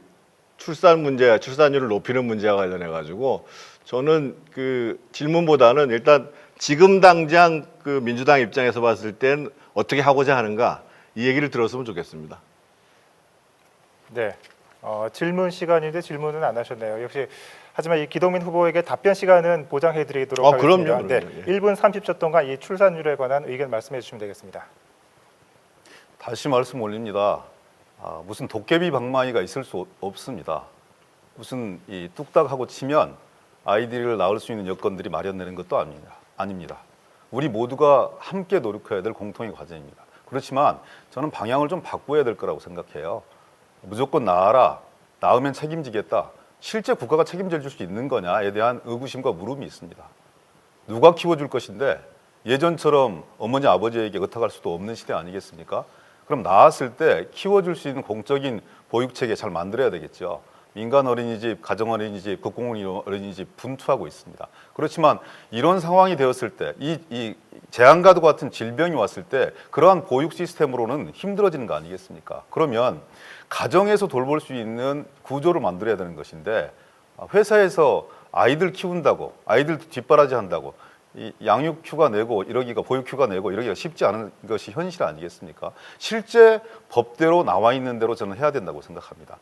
출산 문제, 출산율을 높이는 문제와 관련해 가지고 저는 그 질문보다는 일단 지금 당장 그 민주당 입장에서 봤을 땐 어떻게 하고자 하는가 이 얘기를 들었으면 좋겠습니다. 네. 질문 시간인데 질문은 안 하셨네요. 역시 하지만 이 기동민 후보에게 답변 시간은 보장해드리도록 하겠습니다. 그럼요. 네, 예. 1분 30초 동안 이 출산율에 관한 의견 말씀해 주시면 되겠습니다. 다시 말씀 올립니다. 무슨 도깨비 방망이가 있을 수 없습니다. 무슨 이 뚝딱하고 치면 아이들을 낳을 수 있는 여건들이 마련되는 것도 아닙니다. 우리 모두가 함께 노력해야 될 공통의 과제입니다. 그렇지만 저는 방향을 좀 바꿔야 될 거라고 생각해요. 무조건 낳아라, 낳으면 책임지겠다. 실제 국가가 책임져 줄 수 있는 거냐에 대한 의구심과 물음이 있습니다. 누가 키워줄 것인데 예전처럼 어머니 아버지에게 의탁할 수도 없는 시대 아니겠습니까? 그럼 낳았을 때 키워줄 수 있는 공적인 보육체계 잘 만들어야 되겠죠. 민간 어린이집, 가정 어린이집, 국공 어린이집 분투하고 있습니다. 그렇지만 이런 상황이 되었을 때, 이 재앙과도 같은 질병이 왔을 때 그러한 보육 시스템으로는 힘들어지는 거 아니겠습니까? 그러면 가정에서 돌볼 수 있는 구조를 만들어야 되는 것인데 회사에서 아이들 키운다고, 아이들 뒷바라지 한다고 이 양육 휴가 내고 이러기가 보육 휴가 내고 이러기가 쉽지 않은 것이 현실 아니겠습니까? 실제 법대로 나와 있는 대로 저는 해야 된다고 생각합니다.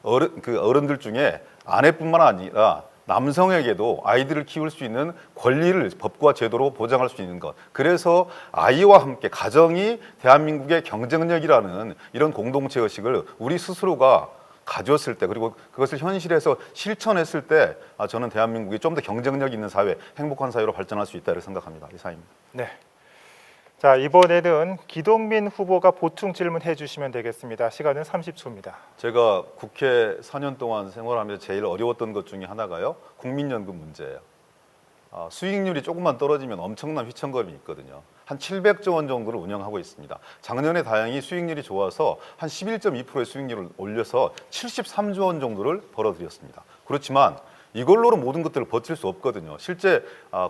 어른들 중에 아내뿐만 아니라 남성에게도 아이들을 키울 수 있는 권리를 법과 제도로 보장할 수 있는 것. 그래서 아이와 함께 가정이 대한민국의 경쟁력이라는 이런 공동체 의식을 우리 스스로가 가졌을 때 그리고 그것을 현실에서 실천했을 때 저는 대한민국이 좀 더 경쟁력 있는 사회, 행복한 사회로 발전할 수 있다 이렇게 생각합니다. 이상입니다. 네. 자, 이번에는 기동민 후보가 보충 질문해 주시면 되겠습니다. 시간은 30초입니다. 제가 국회 4년 동안 생활하면서 제일 어려웠던 것 중에 하나가요. 국민연금 문제예요. 수익률이 조금만 떨어지면 엄청난 휘청거림이 있거든요. 한 700조 원 정도를 운영하고 있습니다. 작년에 다행히 수익률이 좋아서 한 11.2%의 수익률을 올려서 73조 원 정도를 벌어들였습니다. 그렇지만 이걸로는 모든 것들을 버틸 수 없거든요. 실제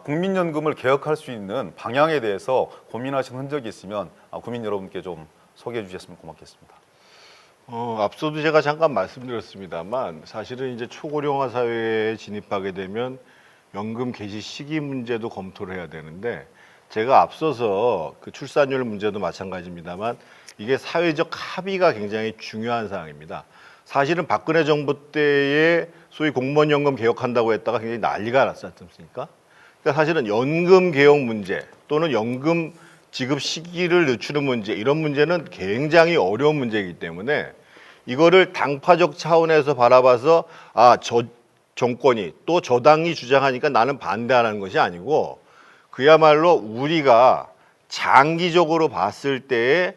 국민연금을 개혁할 수 있는 방향에 대해서 고민하신 흔적이 있으면 국민 여러분께 좀 소개해 주셨으면 고맙겠습니다. 앞서도 제가 잠깐 말씀드렸습니다만 사실은 이제 초고령화 사회에 진입하게 되면 연금 개시 시기 문제도 검토를 해야 되는데 제가 앞서서 그 출산율 문제도 마찬가지입니다만 이게 사회적 합의가 굉장히 중요한 사항입니다. 사실은 박근혜 정부 때에 소위 공무원연금 개혁한다고 했다가 굉장히 난리가 났지 않습니까? 그러니까 사실은 연금 개혁 문제 또는 연금 지급 시기를 늦추는 문제 이런 문제는 굉장히 어려운 문제이기 때문에 이거를 당파적 차원에서 바라봐서 저 정권이 또 저 당이 주장하니까 나는 반대하는 것이 아니고 그야말로 우리가 장기적으로 봤을 때에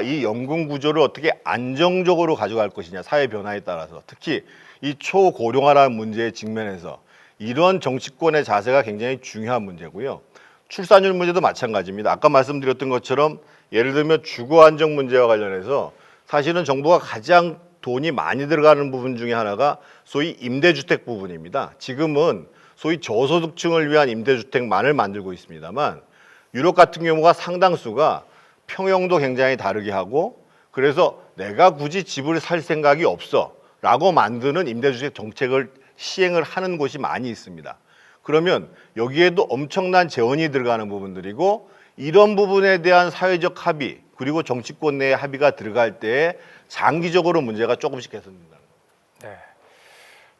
이 연금 구조를 어떻게 안정적으로 가져갈 것이냐 사회 변화에 따라서 특히 이 초고령화라는 문제에 직면해서 이런 정치권의 자세가 굉장히 중요한 문제고요. 출산율 문제도 마찬가지입니다. 아까 말씀드렸던 것처럼 예를 들면 주거 안정 문제와 관련해서 사실은 정부가 가장 돈이 많이 들어가는 부분 중에 하나가 소위 임대주택 부분입니다. 지금은 소위 저소득층을 위한 임대주택만을 만들고 있습니다만 유럽 같은 경우가 상당수가 평형도 굉장히 다르게 하고 그래서 내가 굳이 집을 살 생각이 없어라고 만드는 임대주택 정책을 시행을 하는 곳이 많이 있습니다. 그러면 여기에도 엄청난 재원이 들어가는 부분들이고 이런 부분에 대한 사회적 합의 그리고 정치권 내의 합의가 들어갈 때 장기적으로 문제가 조금씩 개선된다는 겁니다. 네.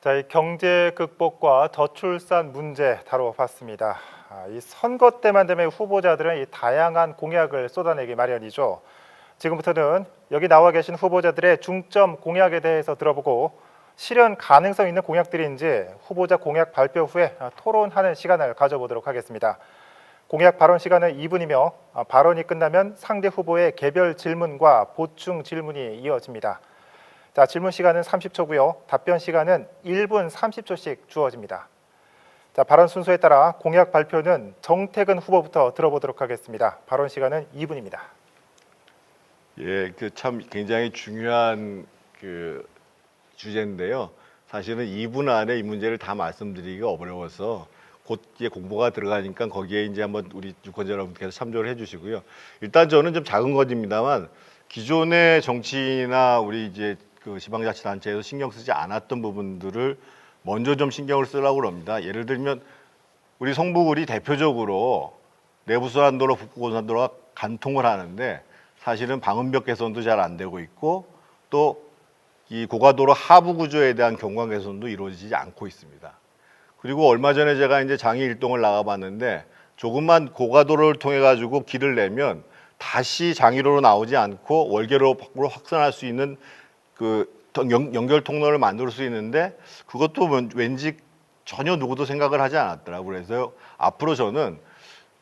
자, 이 경제 극복과 저출산 문제 다뤄봤습니다. 이 선거 때만 되면 후보자들은 이 다양한 공약을 쏟아내기 마련이죠. 지금부터는 여기 나와 계신 후보자들의 중점 공약에 대해서 들어보고 실현 가능성 있는 공약들인지 후보자 공약 발표 후에 토론하는 시간을 가져보도록 하겠습니다. 공약 발언 시간은 2분이며 발언이 끝나면 상대 후보의 개별 질문과 보충 질문이 이어집니다. 자, 질문 시간은 30초고요. 답변 시간은 1분 30초씩 주어집니다. 자, 발언 순서에 따라 공약 발표는 정택은 후보부터 들어보도록 하겠습니다. 발언 시간은 2분입니다. 예, 그 참 굉장히 중요한 그 주제인데요. 사실은 2분 안에 이 문제를 다 말씀드리기가 어려워서 곧 이제 공보가 들어가니까 거기에 이제 한번 우리 유권자 여러분께서 참조를 해주시고요. 일단 저는 좀 작은 것입니다만 기존의 정치나 우리 이제 그 지방자치단체에서 신경 쓰지 않았던 부분들을 먼저 좀 신경을 쓰려고 합니다. 예를 들면 우리 성북을이 대표적으로 내부순환도로 북부고속도로가 간통을 하는데 사실은 방음벽 개선도 잘 안 되고 있고 또 이 고가도로 하부 구조에 대한 경관 개선도 이루어지지 않고 있습니다. 그리고 얼마 전에 제가 이제 장애 일동을 나가봤는데 조금만 고가도로를 통해 가지고 길을 내면 다시 장애로로 나오지 않고 월계로 밖으로 확산할 수 있는 그 연결 통로를 만들 수 있는데 그것도 왠지 전혀 누구도 생각을 하지 않았더라고요. 그래서 앞으로 저는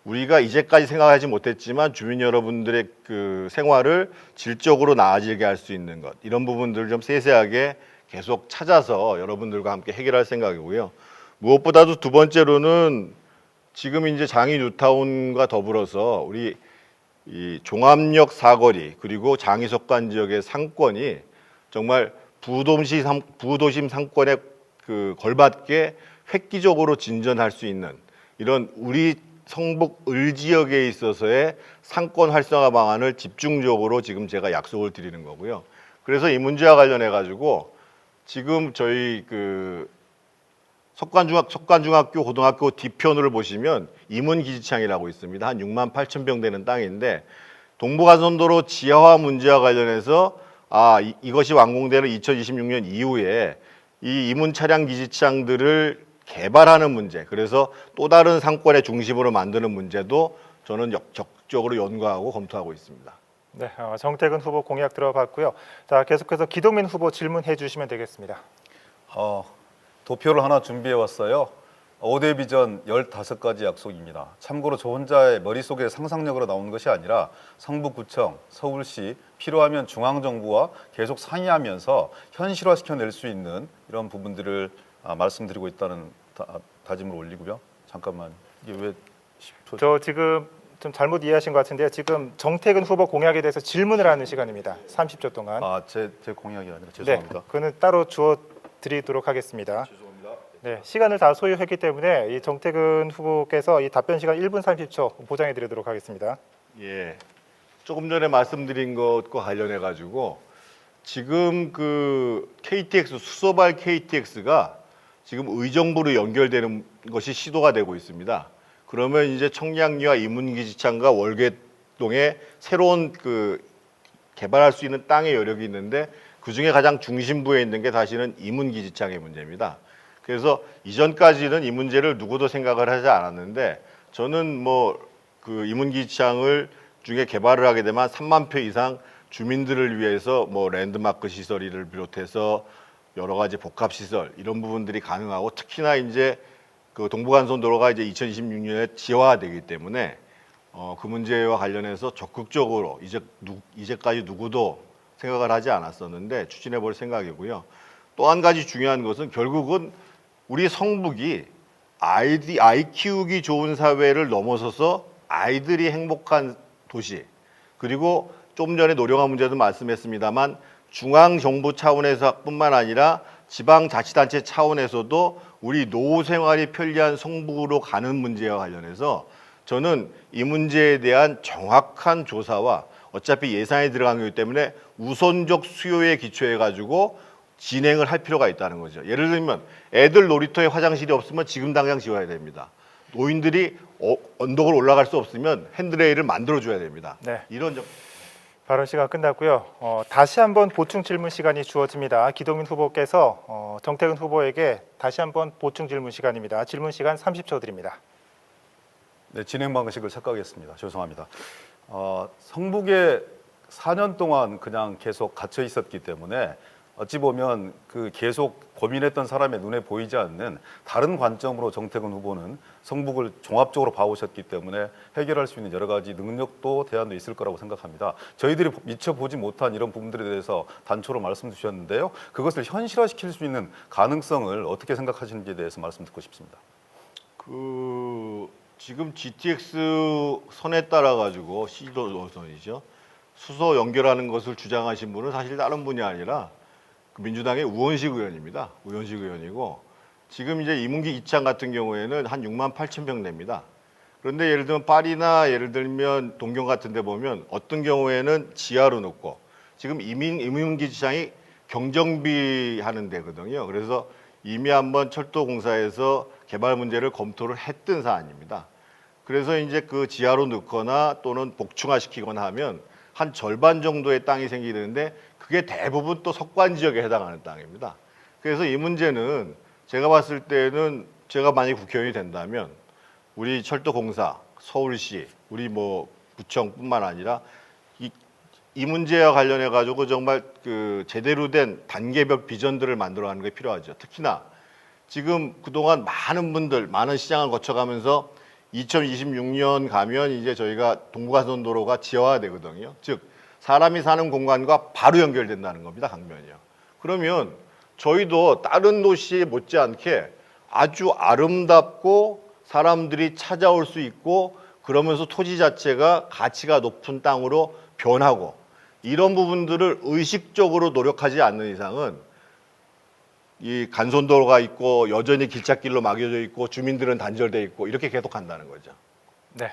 우리가 이제까지 생각하지 못했지만 주민 여러분들의 그 생활을 질적으로 나아지게 할 수 있는 것 이런 부분들을 좀 세세하게 계속 찾아서 여러분들과 함께 해결할 생각이고요. 무엇보다도 두 번째로는 지금 이제 장이 뉴타운과 더불어서 우리 이 종합역 사거리 그리고 장이석관 지역의 상권이 정말 부도심 상권에 그 걸맞게 획기적으로 진전할 수 있는 이런 우리 성북 을 지역에 있어서의 상권 활성화 방안을 집중적으로 지금 제가 약속을 드리는 거고요. 그래서 이 문제와 관련해 가지고 지금 저희 그 석관중학교 고등학교 뒤편을 보시면 임은기지창이라고 있습니다. 한 6만 8천 평 되는 땅인데 동부간선도로 지하화 문제와 관련해서 이것이 완공되는 2026년 이후에 이 이문 차량 기지창들을 개발하는 문제, 그래서 또 다른 상권의 중심으로 만드는 문제도 저는 적극적으로 연구하고 검토하고 있습니다. 네, 정택은 후보 공약 들어봤고요. 자, 계속해서 기동민 후보 질문해 주시면 되겠습니다. 도표를 하나 준비해 왔어요. 5대 비전 15가지 약속입니다. 참고로 저 혼자의 머릿속에 상상력으로 나오는 것이 아니라 성북구청, 서울시, 필요하면 중앙정부와 계속 상의하면서 현실화시켜낼 수 있는 이런 부분들을 말씀드리고 있다는 다짐을 올리고요. 잠깐만, 이게 왜 10초? 저 지금 좀 잘못 이해하신 것 같은데요. 지금 정택은 후보 공약에 대해서 질문을 하는 시간입니다. 30초 동안. 제 공약이 아니라 죄송합니다. 네, 그거는 따로 주어 드리도록 하겠습니다. 죄송합니다. 네, 시간을 다 소유했기 때문에 이 정택은 후보께서 이 답변 시간 1분 30초 보장해 드리도록 하겠습니다. 예, 조금 전에 말씀드린 것과 관련해 가지고 지금 그 KTX 수서발 KTX가 지금 의정부로 연결되는 것이 시도가 되고 있습니다. 그러면 이제 청량리와 이문기지창과 월계동에 새로운 그 개발할 수 있는 땅의 여력이 있는데 그 중에 가장 중심부에 있는 게 사실은 이문기지창의 문제입니다. 그래서 이전까지는 이 문제를 누구도 생각을 하지 않았는데 저는 뭐 그 이문기지창을 중에 개발을 하게 되면 3만 평 이상 주민들을 위해서 뭐 랜드마크 시설을 비롯해서 여러 가지 복합 시설 이런 부분들이 가능하고 특히나 이제 그 동부간선도로가 이제 2026년에 지하화되기 때문에 그 문제와 관련해서 적극적으로 이제까지 누구도 생각을 하지 않았었는데 추진해 볼 생각이고요. 또 한 가지 중요한 것은 결국은 우리 성북이 아이 키우기 좋은 사회를 넘어서서 아이들이 행복한 도시 그리고 좀 전에 노령화 문제도 말씀했습니다만 중앙정부 차원에서뿐만 아니라 지방자치단체 차원에서도 우리 노후 생활이 편리한 성북으로 가는 문제와 관련해서 저는 이 문제에 대한 정확한 조사와 어차피 예산이 들어간 거기 때문에 우선적 수요에 기초해 가지고 진행을 할 필요가 있다는 거죠. 예를 들면 애들 놀이터에 화장실이 없으면 지금 당장 지어야 됩니다. 노인들이 언덕을 올라갈 수 없으면 핸드레일을 만들어 줘야 됩니다. 네. 이런 발언 시간 끝났고요. 다시 한번 보충 질문 시간이 주어집니다. 기동민 후보께서 정태근 후보에게 다시 한번 보충 질문 시간입니다. 질문 시간 30초 드립니다. 네, 진행 방식을 착각했습니다. 죄송합니다. 성북에 4년 동안 그냥 계속 갇혀 있었기 때문에 어찌 보면 그 계속 고민했던 사람의 눈에 보이지 않는 다른 관점으로 정태근 후보는 성북을 종합적으로 봐오셨기 때문에 해결할 수 있는 여러 가지 능력도 대안도 있을 거라고 생각합니다. 저희들이 미처 보지 못한 이런 부분들에 대해서 단초로 말씀 주셨는데요. 그것을 현실화시킬 수 있는 가능성을 어떻게 생각하시는지에 대해서 말씀 듣고 싶습니다. 지금 GTX 선에 따라 가지고 시도 노선이죠. 수소 연결하는 것을 주장하신 분은 사실 다른 분이 아니라 민주당의 우원식 의원입니다. 우원식 의원이고 지금 이제 이문기 이창 같은 경우에는 한 6만 8천 명 됩니다. 그런데 예를 들면 파리나 예를 들면 동경 같은 데 보면 어떤 경우에는 지하로 놓고 지금 이문기 지장이 경정비 하는 데거든요. 그래서 이미 한번 철도공사에서 개발 문제를 검토를 했던 사안입니다. 그래서 이제 그 지하로 넣거나 또는 복층화시키거나 하면 한 절반 정도의 땅이 생기는데 그게 대부분 또 석관 지역에 해당하는 땅입니다. 그래서 이 문제는 제가 봤을 때는 제가 만약 국회의원이 된다면 우리 철도공사, 서울시, 우리 뭐 구청뿐만 아니라 이 문제와 관련해 가지고 정말 그 제대로 된 단계별 비전들을 만들어가는 게 필요하죠. 특히나 지금 그동안 많은 시장을 거쳐가면서 2026년 가면 이제 저희가 동부간선도로가 지하화되거든요. 즉 사람이 사는 공간과 바로 연결된다는 겁니다. 강변이요. 그러면 저희도 다른 도시 못지않게 아주 아름답고 사람들이 찾아올 수 있고 그러면서 토지 자체가 가치가 높은 땅으로 변하고 이런 부분들을 의식적으로 노력하지 않는 이상은 이 간선도로가 있고 여전히 길찾길로 막혀져 있고 주민들은 단절돼 있고 이렇게 계속 간다는 거죠. 네.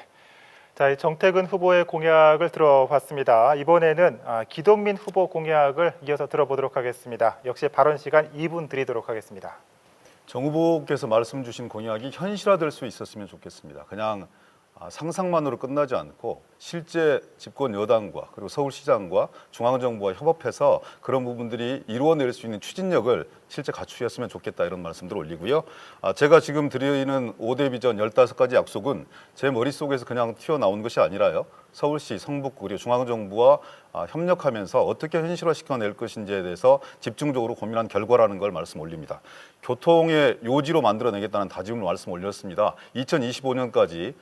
자, 이 정태근 후보의 공약을 들어봤습니다. 이번에는 기동민 후보 공약을 이어서 들어보도록 하겠습니다. 역시 발언 시간 2분 드리도록 하겠습니다. 정 후보께서 말씀 주신 공약이 현실화될 수 있었으면 좋겠습니다. 그냥 상상만으로 끝나지 않고 실제 집권 여당과 그리고 서울시장과 중앙정부와 협업해서 그런 부분들이 이루어낼 수 있는 추진력을 실제 갖추셨으면 좋겠다 이런 말씀들을 올리고요. 제가 지금 드리는 5대 비전 15가지 약속은 제 머릿속에서 그냥 튀어나온 것이 아니라요. 서울시, 성북구 그리고 중앙정부와 협력하면서 어떻게 현실화시켜낼 것인지에 대해서 집중적으로 고민한 결과라는 걸 말씀 올립니다. 교통의 요지로 만들어내겠다는 다짐을 말씀 올렸습니다. 2025년까지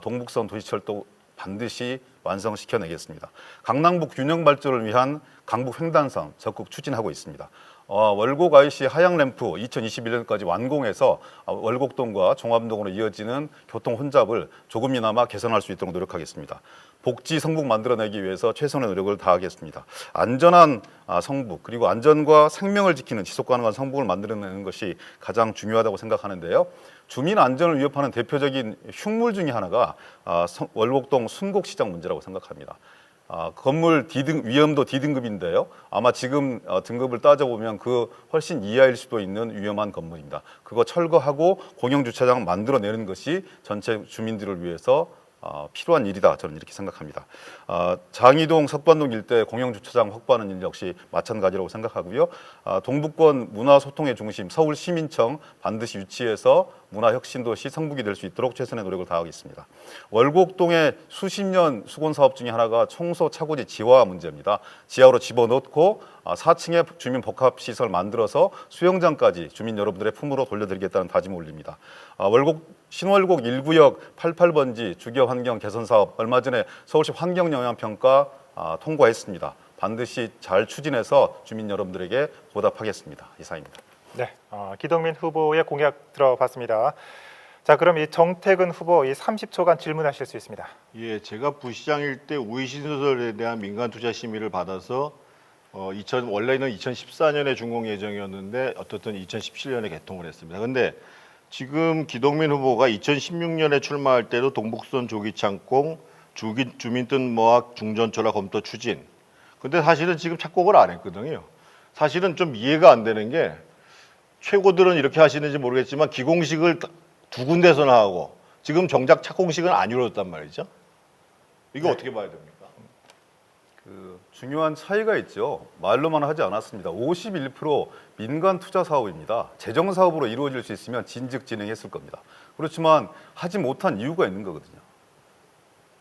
동북선 도시철도 반드시 완성시켜내겠습니다. 강남북 균형 발전을 위한 강북 횡단선 적극 추진하고 있습니다. 월곡 IC 하향 램프 2021년까지 완공해서 월곡동과 종암동으로 이어지는 교통 혼잡을 조금이나마 개선할 수 있도록 노력하겠습니다. 복지 성북 만들어내기 위해서 최선의 노력을 다하겠습니다. 안전한 성북 그리고 안전과 생명을 지키는 지속 가능한 성북을 만들어내는 것이 가장 중요하다고 생각하는데요. 주민 안전을 위협하는 대표적인 흉물 중에 하나가 월곡동 순곡시장 문제라고 생각합니다. 건물 위험도 D등급인데요. 아마 지금 등급을 따져보면 그 훨씬 이하일 수도 있는 위험한 건물입니다. 그거 철거하고 공영주차장 만들어내는 것이 전체 주민들을 위해서 필요한 일이다. 저는 이렇게 생각합니다. 장이동, 석관동 일대 공영주차장 확보하는 일 역시 마찬가지라고 생각하고요. 동북권 문화소통의 중심 서울시민청 반드시 유치해서 문화혁신도시 성북이 될 수 있도록 최선의 노력을 다하겠습니다. 월곡동의 수십 년 수건사업 중에 하나가 청소 차고지 지하 문제입니다. 지하로 집어넣고 4층에 주민 복합시설 만들어서 수영장까지 주민 여러분들의 품으로 돌려드리겠다는 다짐을 올립니다. 신월곡 1구역 88번지 주거 환경 개선 사업 얼마 전에 서울시 환경영향평가 통과했습니다. 반드시 잘 추진해서 주민 여러분들에게 보답하겠습니다. 이상입니다. 네, 기동민 후보의 공약 들어봤습니다. 자, 그럼 이 정태근 후보 이 30초간 질문하실 수 있습니다. 예, 제가 부시장일 때 우이신소설에 대한 민간 투자 심의를 받아서 원래는 2014년에 준공 예정이었는데 어떻든 2017년에 개통을 했습니다. 근데 지금 기동민 후보가 2016년에 출마할 때도 동북선 조기 착공, 주민등록모악 중전철화 검토 추진. 근데 사실은 지금 착공을 안 했거든요. 사실은 좀 이해가 안 되는 게 최고들은 이렇게 하시는지 모르겠지만 기공식을 두 군데서나 하고 지금 정작 착공식은 안 이루어졌단 말이죠. 이거 어떻게 봐야 됩니까? 그 중요한 차이가 있죠. 말로만 하지 않았습니다. 51% 민간 투자 사업입니다. 재정 사업으로 이루어질 수 있으면 진즉 진행했을 겁니다. 그렇지만 하지 못한 이유가 있는 거거든요.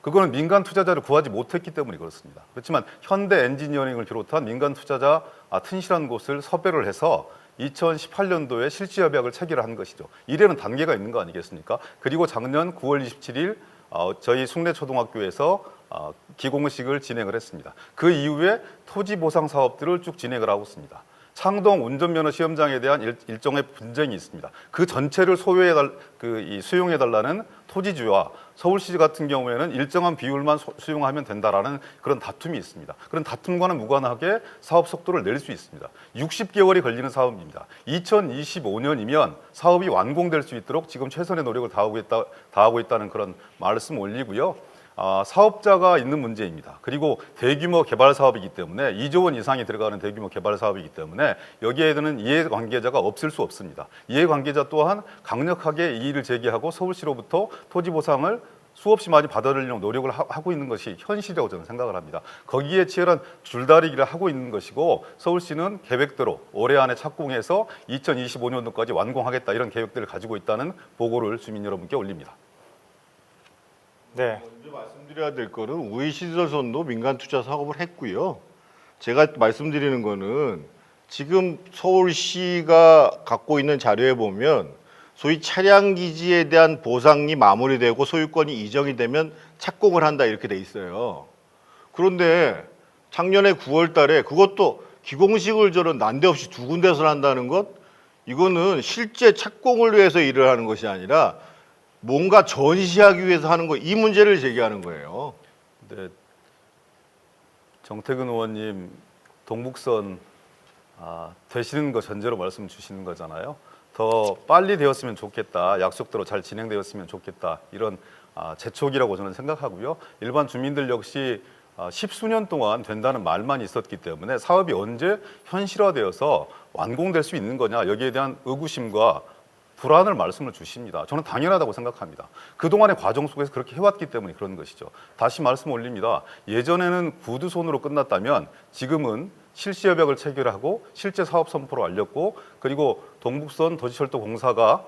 그거는 민간 투자자를 구하지 못했기 때문에 그렇습니다. 그렇지만 현대 엔지니어링을 비롯한 민간 투자자 튼실한 곳을 섭외를 해서 2018년도에 실질협약을 체결한 것이죠. 이래는 단계가 있는 거 아니겠습니까? 그리고 작년 9월 27일 저희 숭례초등학교에서 기공식을 진행을 했습니다. 그 이후에 토지 보상 사업들을 쭉 진행을 하고 있습니다. 창동 운전면허 시험장에 대한 일종의 분쟁이 있습니다. 그 전체를 수용해달라는 토지주와 서울시 같은 경우에는 일정한 비율만 수용하면 된다라는 그런 다툼이 있습니다. 그런 다툼과는 무관하게 사업 속도를 낼 수 있습니다. 60개월이 걸리는 사업입니다. 2025년이면 사업이 완공될 수 있도록 지금 최선의 노력을 다하고 있다는 그런 말씀 올리고요. 사업자가 있는 문제입니다. 그리고 대규모 개발 사업이기 때문에 2조 원 이상이 들어가는 대규모 개발 사업이기 때문에 여기에 드는 이해관계자가 없을 수 없습니다. 이해관계자 또한 강력하게 이의를 제기하고 서울시로부터 토지 보상을 수없이 많이 받아들이려고 노력을 하고 있는 것이 현실이라고 저는 생각을 합니다. 거기에 치열한 줄다리기를 하고 있는 것이고 서울시는 계획대로 올해 안에 착공해서 2025년도까지 완공하겠다 이런 계획들을 가지고 있다는 보고를 주민 여러분께 올립니다. 네. 먼저 말씀드려야 될 거는 우회시설선도 민간 투자 사업을 했고요. 제가 말씀드리는 거는 지금 서울시가 갖고 있는 자료에 보면 소위 차량 기지에 대한 보상이 마무리되고 소유권이 이정이 되면 착공을 한다 이렇게 돼 있어요. 그런데 작년에 9월 달에 그것도 기공식을 저런 난데없이 두 군데서 한다는 것, 이거는 실제 착공을 위해서 일을 하는 것이 아니라 뭔가 전시하기 위해서 하는 거, 이 문제를 제기하는 거예요. 네, 정태근 의원님 동북선 되시는 거 전제로 말씀 주시는 거잖아요. 더 빨리 되었으면 좋겠다, 약속대로 잘 진행되었으면 좋겠다 이런 재촉이라고 저는 생각하고요. 일반 주민들 역시 십수년 동안 된다는 말만 있었기 때문에 사업이 언제 현실화되어서 완공될 수 있는 거냐 여기에 대한 의구심과 불안을 말씀을 주십니다. 저는 당연하다고 생각합니다. 그동안의 과정 속에서 그렇게 해왔기 때문에 그런 것이죠. 다시 말씀 올립니다. 예전에는 구두손으로 끝났다면 지금은 실시협약을 체결하고 실제 사업 선포로 알렸고 그리고 동북선 도시철도공사가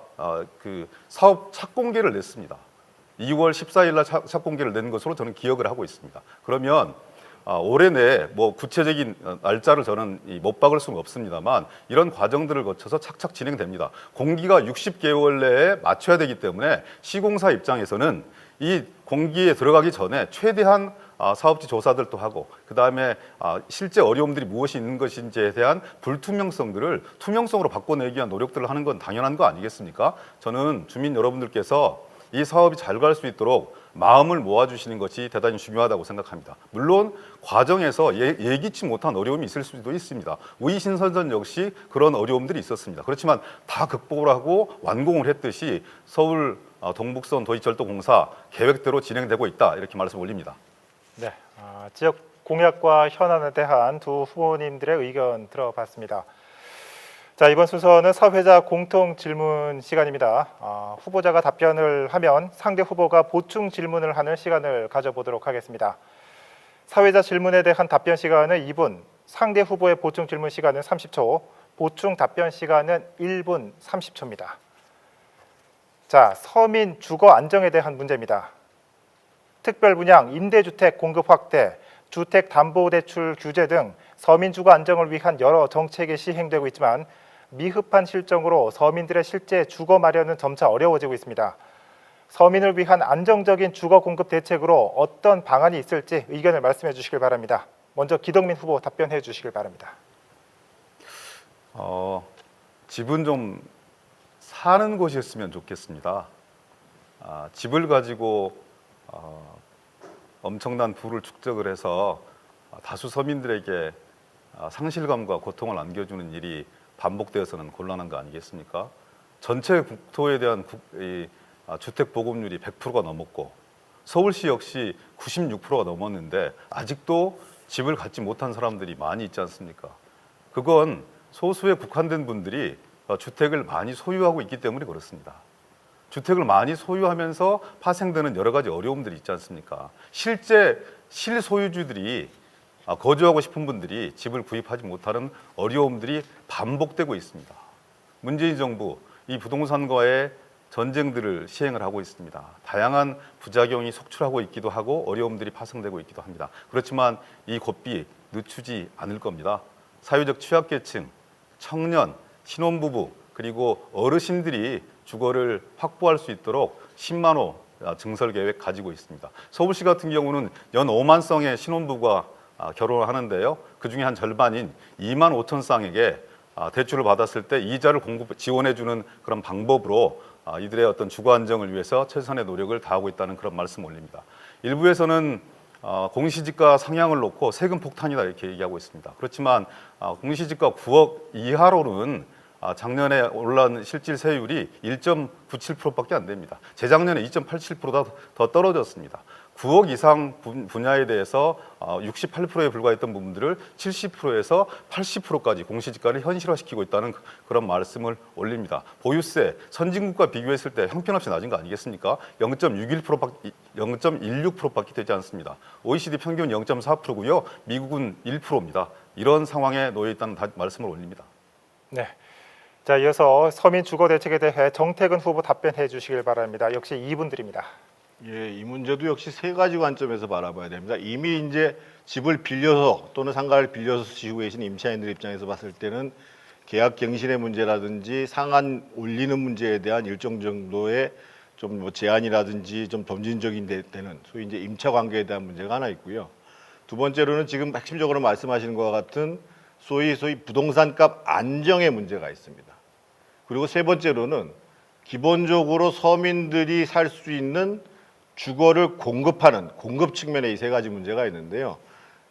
그 사업 착공계를 냈습니다. 2월 14일 날 착공계를 낸 것으로 저는 기억을 하고 있습니다. 그러면 올해 내 뭐 구체적인 날짜를 저는 못 박을 수는 없습니다만 이런 과정들을 거쳐서 착착 진행됩니다. 공기가 60개월 내에 맞춰야 되기 때문에 시공사 입장에서는 이 공기에 들어가기 전에 최대한 사업지 조사들도 하고 그다음에 실제 어려움들이 무엇이 있는 것인지에 대한 불투명성들을 투명성으로 바꿔내기 위한 노력들을 하는 건 당연한 거 아니겠습니까? 저는 주민 여러분들께서 이 사업이 잘 갈 수 있도록 마음을 모아주시는 것이 대단히 중요하다고 생각합니다. 물론 과정에서 예기치 못한 어려움이 있을 수도 있습니다. 우이신선전 역시 그런 어려움들이 있었습니다. 그렇지만 다 극복을 하고 완공을 했듯이 서울 동북선 도시철도공사 계획대로 진행되고 있다 이렇게 말씀 올립니다. 네. 지역 공약과 현안에 대한 두 후보님들의 의견 들어봤습니다. 자, 이번 순서는 사회자 공통 질문 시간입니다. 후보자가 답변을 하면 상대 후보가 보충 질문을 하는 시간을 가져보도록 하겠습니다. 사회자 질문에 대한 답변 시간은 2분, 상대 후보의 보충 질문 시간은 30초, 보충 답변 시간은 1분 30초입니다. 자, 서민 주거 안정에 대한 문제입니다. 특별 분양, 임대주택 공급 확대, 주택담보대출 규제 등 서민 주거 안정을 위한 여러 정책이 시행되고 있지만 미흡한 실정으로 서민들의 실제 주거 마련은 점차 어려워지고 있습니다. 서민을 위한 안정적인 주거 공급 대책으로 어떤 방안이 있을지 의견을 말씀해 주시길 바랍니다. 먼저 기동민 후보 답변해 주시길 바랍니다. 집은 좀 사는 곳이었으면 좋겠습니다. 집을 가지고 엄청난 부를 축적을 해서 다수 서민들에게 상실감과 고통을 안겨주는 일이 반복되어서는 곤란한 거 아니겠습니까? 전체 국토에 대한 주택 보급률이 100%가 넘었고 서울시 역시 96%가 넘었는데 아직도 집을 갖지 못한 사람들이 많이 있지 않습니까? 그건 소수에 국한된 분들이 주택을 많이 소유하고 있기 때문에 그렇습니다. 주택을 많이 소유하면서 파생되는 여러 가지 어려움들이 있지 않습니까? 실제 실소유주들이 거주하고 싶은 분들이 집을 구입하지 못하는 어려움들이 반복되고 있습니다. 문재인 정부 이 부동산과의 전쟁들을 시행을 하고 있습니다. 다양한 부작용이 속출하고 있기도 하고 어려움들이 파생되고 있기도 합니다. 그렇지만 이 고삐 늦추지 않을 겁니다. 사회적 취약계층, 청년, 신혼부부 그리고 어르신들이 주거를 확보할 수 있도록 10만 호 증설 계획 가지고 있습니다. 서울시 같은 경우는 연 5만 쌍의 신혼부부가 결혼을 하는데요. 그중에 한 절반인 2만 5천 쌍에게 대출을 받았을 때 이자를 지원해주는 그런 방법으로 이들의 어떤 주거 안정을 위해서 최선의 노력을 다하고 있다는 그런 말씀을 올립니다. 일부에서는 공시지가 상향을 놓고 세금 폭탄이다 이렇게 얘기하고 있습니다. 그렇지만 공시지가 9억 이하로는 작년에 올라온 실질 세율이 1.97%밖에 안 됩니다. 재작년에 2.87%가 더 떨어졌습니다. 9억 이상 분야에 대해서 68%에 불과했던 부분들을 70%에서 80%까지 공시지가를 현실화시키고 있다는 그런 말씀을 올립니다. 보유세 선진국과 비교했을 때 형편없이 낮은 거 아니겠습니까? 0.16%밖에 되지 않습니다. OECD 평균 0.4%고요. 미국은 1%입니다. 이런 상황에 놓여 있다는 말씀을 올립니다. 네. 자, 이어서 서민 주거 대책에 대해 정태근 후보 답변해 주시길 바랍니다. 역시 이분들입니다. 예, 이 문제도 역시 세 가지 관점에서 바라봐야 됩니다. 이미 이제 집을 빌려서 또는 상가를 빌려서 지고 계신 임차인들 입장에서 봤을 때는 계약 갱신의 문제라든지 상한 올리는 문제에 대한 일정 정도의 좀 뭐 제한이라든지 좀 점진적인 되는 소위 이제 임차 관계에 대한 문제가 하나 있고요. 두 번째로는 지금 핵심적으로 말씀하시는 것과 같은 소위 부동산값 안정의 문제가 있습니다. 그리고 세 번째로는 기본적으로 서민들이 살 수 있는 주거를 공급하는 공급 측면에 이 세 가지 문제가 있는데요.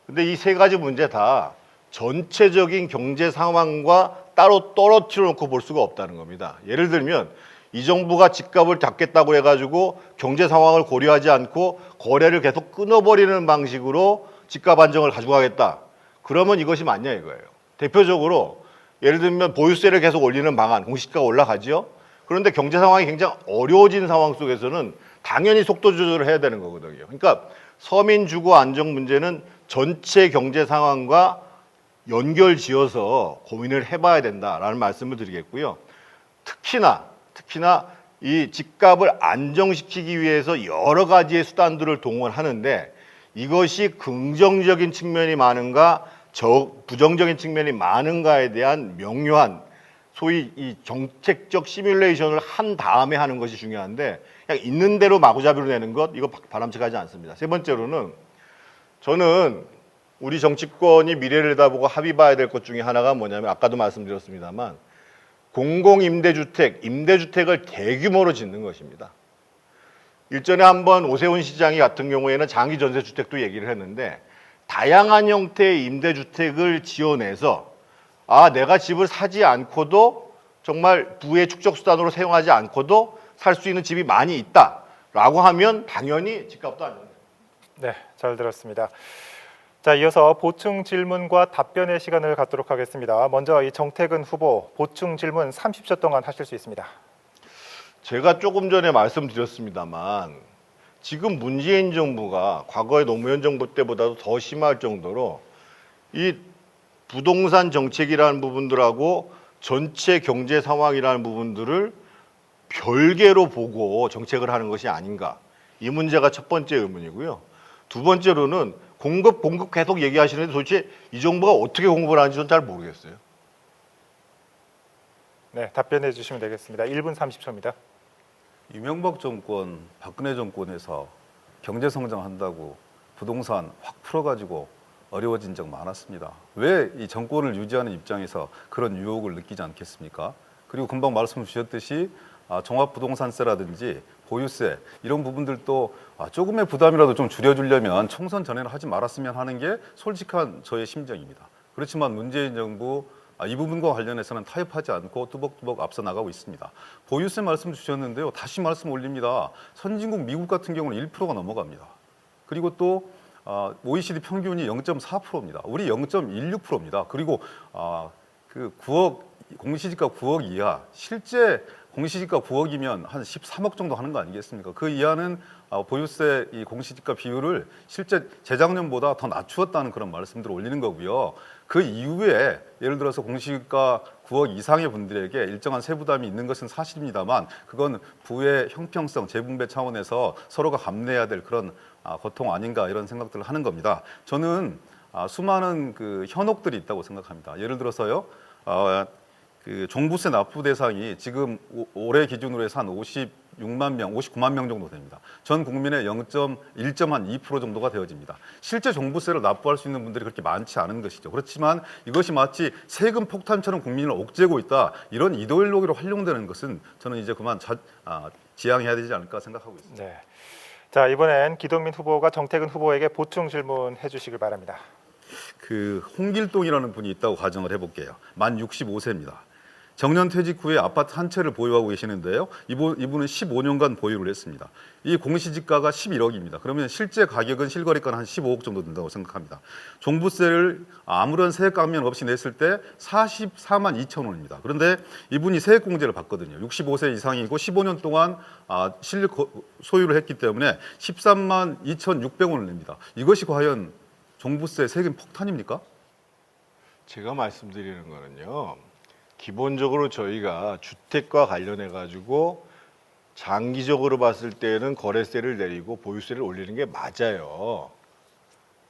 근데 이 세 가지 문제 다 전체적인 경제 상황과 따로 떨어뜨려 놓고 볼 수가 없다는 겁니다. 예를 들면 이 정부가 집값을 잡겠다고 해가지고 경제 상황을 고려하지 않고 거래를 계속 끊어버리는 방식으로 집값 안정을 가져가겠다. 그러면 이것이 맞냐 이거예요. 대표적으로 예를 들면 보유세를 계속 올리는 방안, 공시지가가 올라가죠. 그런데 경제 상황이 굉장히 어려워진 상황 속에서는 당연히 속도 조절을 해야 되는 거거든요. 그러니까 서민 주거 안정 문제는 전체 경제 상황과 연결지어서 고민을 해봐야 된다라는 말씀을 드리겠고요. 특히나 이 집값을 안정시키기 위해서 여러 가지의 수단들을 동원하는데 이것이 긍정적인 측면이 많은가 부정적인 측면이 많은가에 대한 명료한 소위 이 정책적 시뮬레이션을 한 다음에 하는 것이 중요한데 그냥 있는 대로 마구잡이로 내는 것 이거 바람직하지 않습니다. 세 번째로는 저는 우리 정치권이 미래를 내다보고 합의 봐야 될 것 중에 하나가 뭐냐면 아까도 말씀드렸습니다만 공공임대주택, 임대주택을 대규모로 짓는 것입니다. 일전에 한번 오세훈 시장이 같은 경우에는 장기 전세주택도 얘기를 했는데 다양한 형태의 임대주택을 지어내서 내가 집을 사지 않고도 정말 부의 축적수단으로 사용하지 않고도 살 수 있는 집이 많이 있다라고 하면 당연히 집값도 안정됩니다. 네, 잘 들었습니다. 자, 이어서 보충 질문과 답변의 시간을 갖도록 하겠습니다. 먼저 이 정태근 후보 보충 질문 30초 동안 하실 수 있습니다. 제가 조금 전에 말씀드렸습니다만 지금 문재인 정부가 과거의 노무현 정부 때보다도 더 심할 정도로 이 부동산 정책이라는 부분들하고 전체 경제 상황이라는 부분들을 별개로 보고 정책을 하는 것이 아닌가. 이 문제가 첫 번째 의문이고요. 두 번째로는 공급 계속 얘기하시는데 도대체 이 정부가 어떻게 공급을 하는지 저는 잘 모르겠어요. 네, 답변해 주시면 되겠습니다. 1분 30초입니다. 이명박 정권, 박근혜 정권에서 경제 성장한다고 부동산 확 풀어가지고 어려워진 적 많았습니다. 왜 이 정권을 유지하는 입장에서 그런 유혹을 느끼지 않겠습니까? 그리고 금방 말씀 주셨듯이 종합부동산세라든지 보유세 이런 부분들도 조금의 부담이라도 좀 줄여주려면 총선 전에는 하지 말았으면 하는 게 솔직한 저의 심정입니다. 그렇지만 문재인 정부 이 부분과 관련해서는 타협하지 않고 뚜벅뚜벅 앞서 나가고 있습니다. 보유세 말씀 주셨는데요. 다시 말씀 올립니다. 선진국 미국 같은 경우는 1%가 넘어갑니다. 그리고 또 OECD 평균이 0.4%입니다. 우리 0.16%입니다. 그리고 그 9억 공시지가 9억 이하, 실제 공시지가 9억이면 한 13억 정도 하는 거 아니겠습니까? 그 이하는 보유세 이 공시지가 비율을 실제 재작년보다 더 낮추었다는 그런 말씀들을 올리는 거고요. 그 이후에 예를 들어서 공시지가 9억 이상의 분들에게 일정한 세부담이 있는 것은 사실입니다만 그건 부의 형평성, 재분배 차원에서 서로가 감내해야 될 그런 고통 아닌가 이런 생각들을 하는 겁니다. 저는 수많은 그 현혹들이 있다고 생각합니다. 예를 들어서요. 그 종부세 납부 대상이 지금 올해 기준으로 해서 한 56만 명, 59만 명 정도 됩니다. 전 국민의 0.1.2% 정도가 되어집니다. 실제 종부세를 납부할 수 있는 분들이 그렇게 많지 않은 것이죠. 그렇지만 이것이 마치 세금 폭탄처럼 국민을 옥죄고 있다. 이런 이데올로기로 활용되는 것은 저는 이제 그만 지양해야 되지 않을까 생각하고 있습니다. 네. 자, 이번엔 기동민 후보가 정태근 후보에게 보충 질문해 주시길 바랍니다. 그 홍길동이라는 분이 있다고 가정을 해볼게요. 만 65세입니다. 정년 퇴직 후에 아파트 한 채를 보유하고 계시는데요. 이분은 15년간 보유를 했습니다. 이 공시지가가 11억입니다. 그러면 실제 가격은 실거래가는 한 15억 정도 된다고 생각합니다. 종부세를 아무런 세액 감면 없이 냈을 때 44만 2천 원입니다. 그런데 이분이 세액공제를 받거든요. 65세 이상이고 15년 동안 소유를 했기 때문에 13만 2,600원을 냅니다. 이것이 과연 종부세 세금 폭탄입니까? 제가 말씀드리는 거는요. 기본적으로 저희가 주택과 관련해 가지고 장기적으로 봤을 때는 거래세를 내리고 보유세를 올리는 게 맞아요.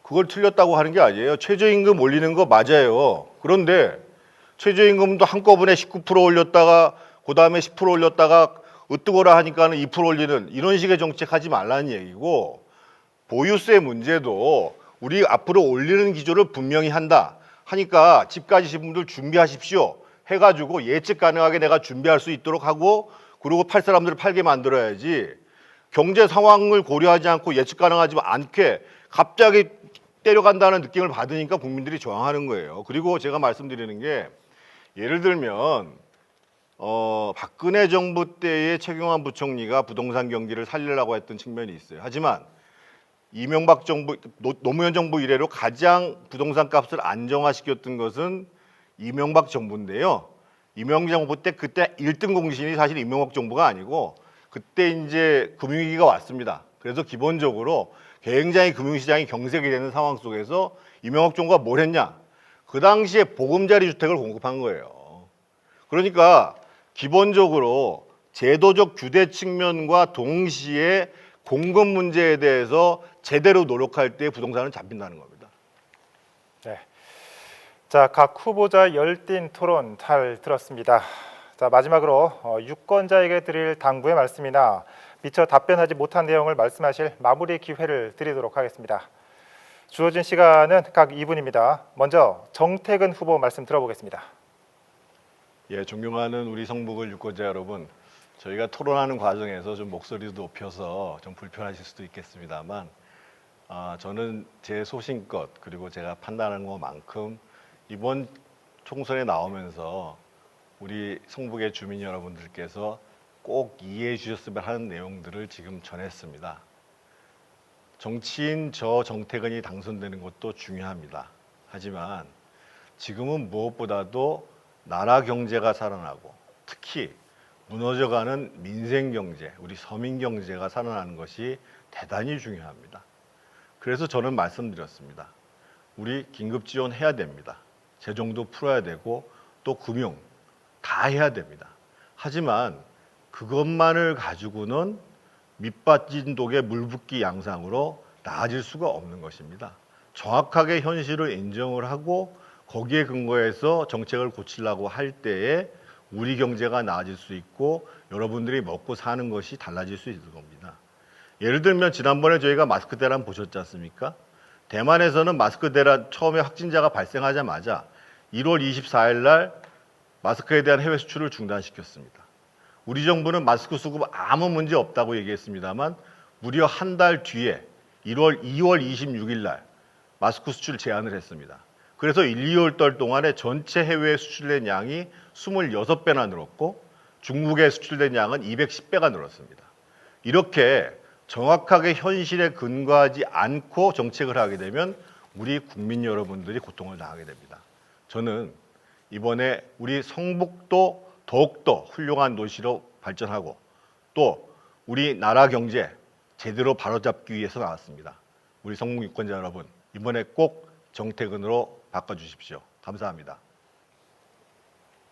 그걸 틀렸다고 하는 게 아니에요. 최저임금 올리는 거 맞아요. 그런데 최저임금도 한꺼번에 19% 올렸다가 그다음에 10% 올렸다가 으뜨거라 하니까는 2% 올리는 이런 식의 정책하지 말라는 얘기고 보유세 문제도 우리 앞으로 올리는 기조를 분명히 한다 하니까 집 가지신 분들 준비하십시오 해가지고 예측 가능하게 내가 준비할 수 있도록 하고 그리고 팔 사람들을 팔게 만들어야지 경제 상황을 고려하지 않고 예측 가능하지 않게 갑자기 때려간다는 느낌을 받으니까 국민들이 저항하는 거예요. 그리고 제가 말씀드리는 게 예를 들면 박근혜 정부 때의 최경환 부총리가 부동산 경기를 살리려고 했던 측면이 있어요. 하지만 이명박 정부, 노무현 정부 이래로 가장 부동산 값을 안정화시켰던 것은 이명박 정부인데요. 이명박 정부 때 그때 1등 공신이 사실 이명박 정부가 아니고 그때 이제 금융위기가 왔습니다. 그래서 기본적으로 굉장히 금융시장이 경색이 되는 상황 속에서 이명박 정부가 뭘 했냐? 그 당시에 보금자리 주택을 공급한 거예요. 그러니까 기본적으로 제도적 규제 측면과 동시에 공급 문제에 대해서 제대로 노력할 때 부동산은 잡힌다는 겁니다. 네. 자, 각 후보자 열띤 토론 잘 들었습니다. 자, 마지막으로 유권자에게 드릴 당부의 말씀이나 미처 답변하지 못한 내용을 말씀하실 마무리 기회를 드리도록 하겠습니다. 주어진 시간은 각 2분입니다. 먼저 정태근 후보 말씀 들어보겠습니다. 예, 존경하는 우리 성북을 유권자 여러분, 저희가 토론하는 과정에서 좀 목소리도 높여서 좀 불편하실 수도 있겠습니다만 저는 제 소신껏 그리고 제가 판단하는 것만큼 이번 총선에 나오면서 우리 성북의 주민 여러분들께서 꼭 이해해 주셨으면 하는 내용들을 지금 전했습니다. 정치인 저 정태근이 당선되는 것도 중요합니다. 하지만 지금은 무엇보다도 나라 경제가 살아나고 특히 무너져가는 민생 경제, 우리 서민 경제가 살아나는 것이 대단히 중요합니다. 그래서 저는 말씀드렸습니다. 우리 긴급 지원해야 됩니다. 재정도 풀어야 되고 또 금융 다 해야 됩니다. 하지만 그것만을 가지고는 밑빠진 독에 물 붓기 양상으로 나아질 수가 없는 것입니다. 정확하게 현실을 인정을 하고 거기에 근거해서 정책을 고치려고 할 때에 우리 경제가 나아질 수 있고 여러분들이 먹고 사는 것이 달라질 수 있을 겁니다. 예를 들면 지난번에 저희가 마스크 대란 보셨지 않습니까? 대만에서는 마스크 대란 처음에 확진자가 발생하자마자 1월 24일 날 마스크에 대한 해외 수출을 중단시켰습니다. 우리 정부는 마스크 수급 아무 문제 없다고 얘기했습니다만 무려 한 달 뒤에 2월 26일 날 마스크 수출 제한을 했습니다. 그래서 1, 2월 달 동안에 전체 해외에 수출된 양이 26배나 늘었고 중국에 수출된 양은 210배가 늘었습니다. 이렇게 정확하게 현실에 근거하지 않고 정책을 하게 되면 우리 국민 여러분들이 고통을 당하게 됩니다. 저는 이번에 우리 성북도 더욱더 훌륭한 도시로 발전하고 또 우리나라 경제 제대로 바로잡기 위해서 나왔습니다. 우리 성북 유권자 여러분, 이번에 꼭 정택은으로 바꿔주십시오. 감사합니다.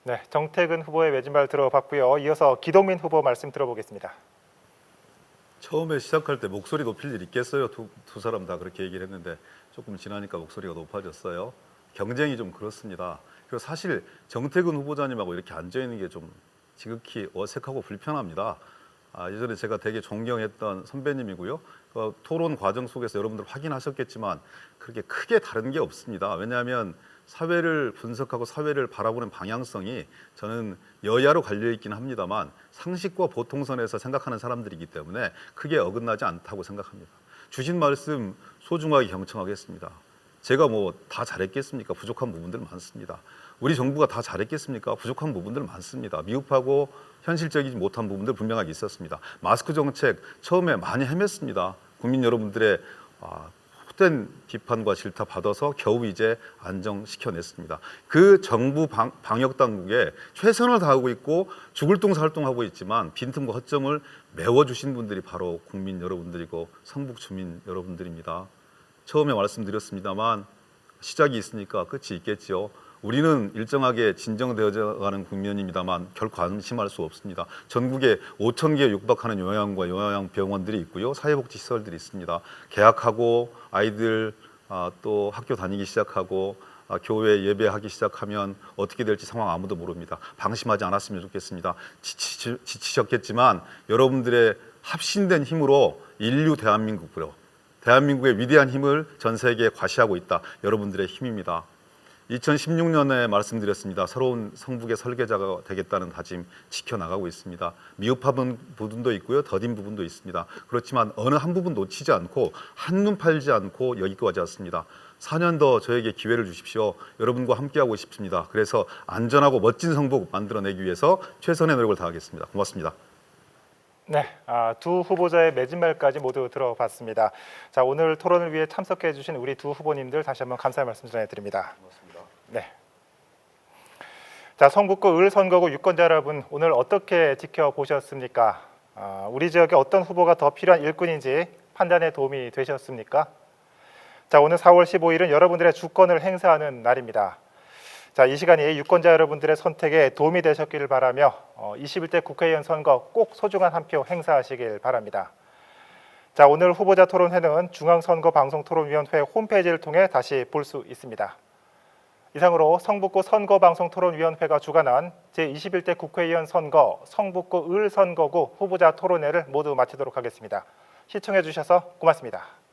네, 정택은 후보의 매진발 들어봤고요. 이어서 기동민 후보 말씀 들어보겠습니다. 처음에 시작할 때 목소리 높일 일 있겠어요? 두 사람 다 그렇게 얘기를 했는데 조금 지나니까 목소리가 높아졌어요. 경쟁이 좀 그렇습니다. 그리고 사실 정택은 후보자님하고 이렇게 앉아 있는 게 좀 지극히 어색하고 불편합니다. 예전에 제가 되게 존경했던 선배님이고요. 토론 과정 속에서 여러분들 확인하셨겠지만 그렇게 크게 다른 게 없습니다. 왜냐하면 사회를 분석하고 사회를 바라보는 방향성이 저는 여야로 갈려 있긴 합니다만 상식과 보통선에서 생각하는 사람들이기 때문에 크게 어긋나지 않다고 생각합니다. 주신 말씀 소중하게 경청하겠습니다. 제가 뭐 다 잘했겠습니까? 부족한 부분들 많습니다. 우리 정부가 다 잘했겠습니까? 부족한 부분들 많습니다. 미흡하고 현실적이지 못한 부분들 분명하게 있었습니다. 마스크 정책 처음에 많이 헤맸습니다. 국민 여러분들의 헛된 비판과 질타 받아서 겨우 이제 안정시켜냈습니다. 그 정부 방역 당국에 최선을 다하고 있고 죽을 둥 살 둥 하고 있지만 빈틈과 허점을 메워주신 분들이 바로 국민 여러분들이고 성북 주민 여러분들입니다. 처음에 말씀드렸습니다만 시작이 있으니까 끝이 있겠죠. 우리는 일정하게 진정되어져 가는 국면입니다만 결코 안심할 수 없습니다. 전국에 5천 개 육박하는 요양과 요양병원들이 있고요. 사회복지시설들이 있습니다. 개학하고 아이들 또 학교 다니기 시작하고 교회 예배하기 시작하면 어떻게 될지 상황 아무도 모릅니다. 방심하지 않았으면 좋겠습니다. 지치셨겠지만 여러분들의 합심된 힘으로 인류 대한민국의 위대한 힘을 전 세계에 과시하고 있다. 여러분들의 힘입니다. 2016년에 말씀드렸습니다. 새로운 성북의 설계자가 되겠다는 다짐 지켜나가고 있습니다. 미흡한 부분도 있고요. 더딘 부분도 있습니다. 그렇지만 어느 한 부분 놓치지 않고 한눈 팔지 않고 여기까지 왔습니다. 4년 더 저에게 기회를 주십시오. 여러분과 함께하고 싶습니다. 그래서 안전하고 멋진 성북 만들어내기 위해서 최선의 노력을 다하겠습니다. 고맙습니다. 네, 두 후보자의 매진말까지 모두 들어봤습니다. 자, 오늘 토론을 위해 참석해 주신 우리 두 후보님들 다시 한번 감사의 말씀 전해드립니다. 고맙습니다. 네. 자, 성북구 을 선거구 유권자 여러분, 오늘 어떻게 지켜보셨습니까? 우리 지역에 어떤 후보가 더 필요한 일꾼인지 판단에 도움이 되셨습니까? 자, 오늘 4월 15일은 여러분들의 주권을 행사하는 날입니다. 자, 이 시간이 유권자 여러분들의 선택에 도움이 되셨기를 바라며 21대 국회의원 선거 꼭 소중한 한 표 행사하시길 바랍니다. 자, 오늘 후보자 토론회는 중앙선거방송토론위원회 홈페이지를 통해 다시 볼 수 있습니다. 이상으로 성북구 선거방송토론위원회가 주관한 제21대 국회의원 선거 성북구 을 선거구 후보자 토론회를 모두 마치도록 하겠습니다. 시청해 주셔서 고맙습니다.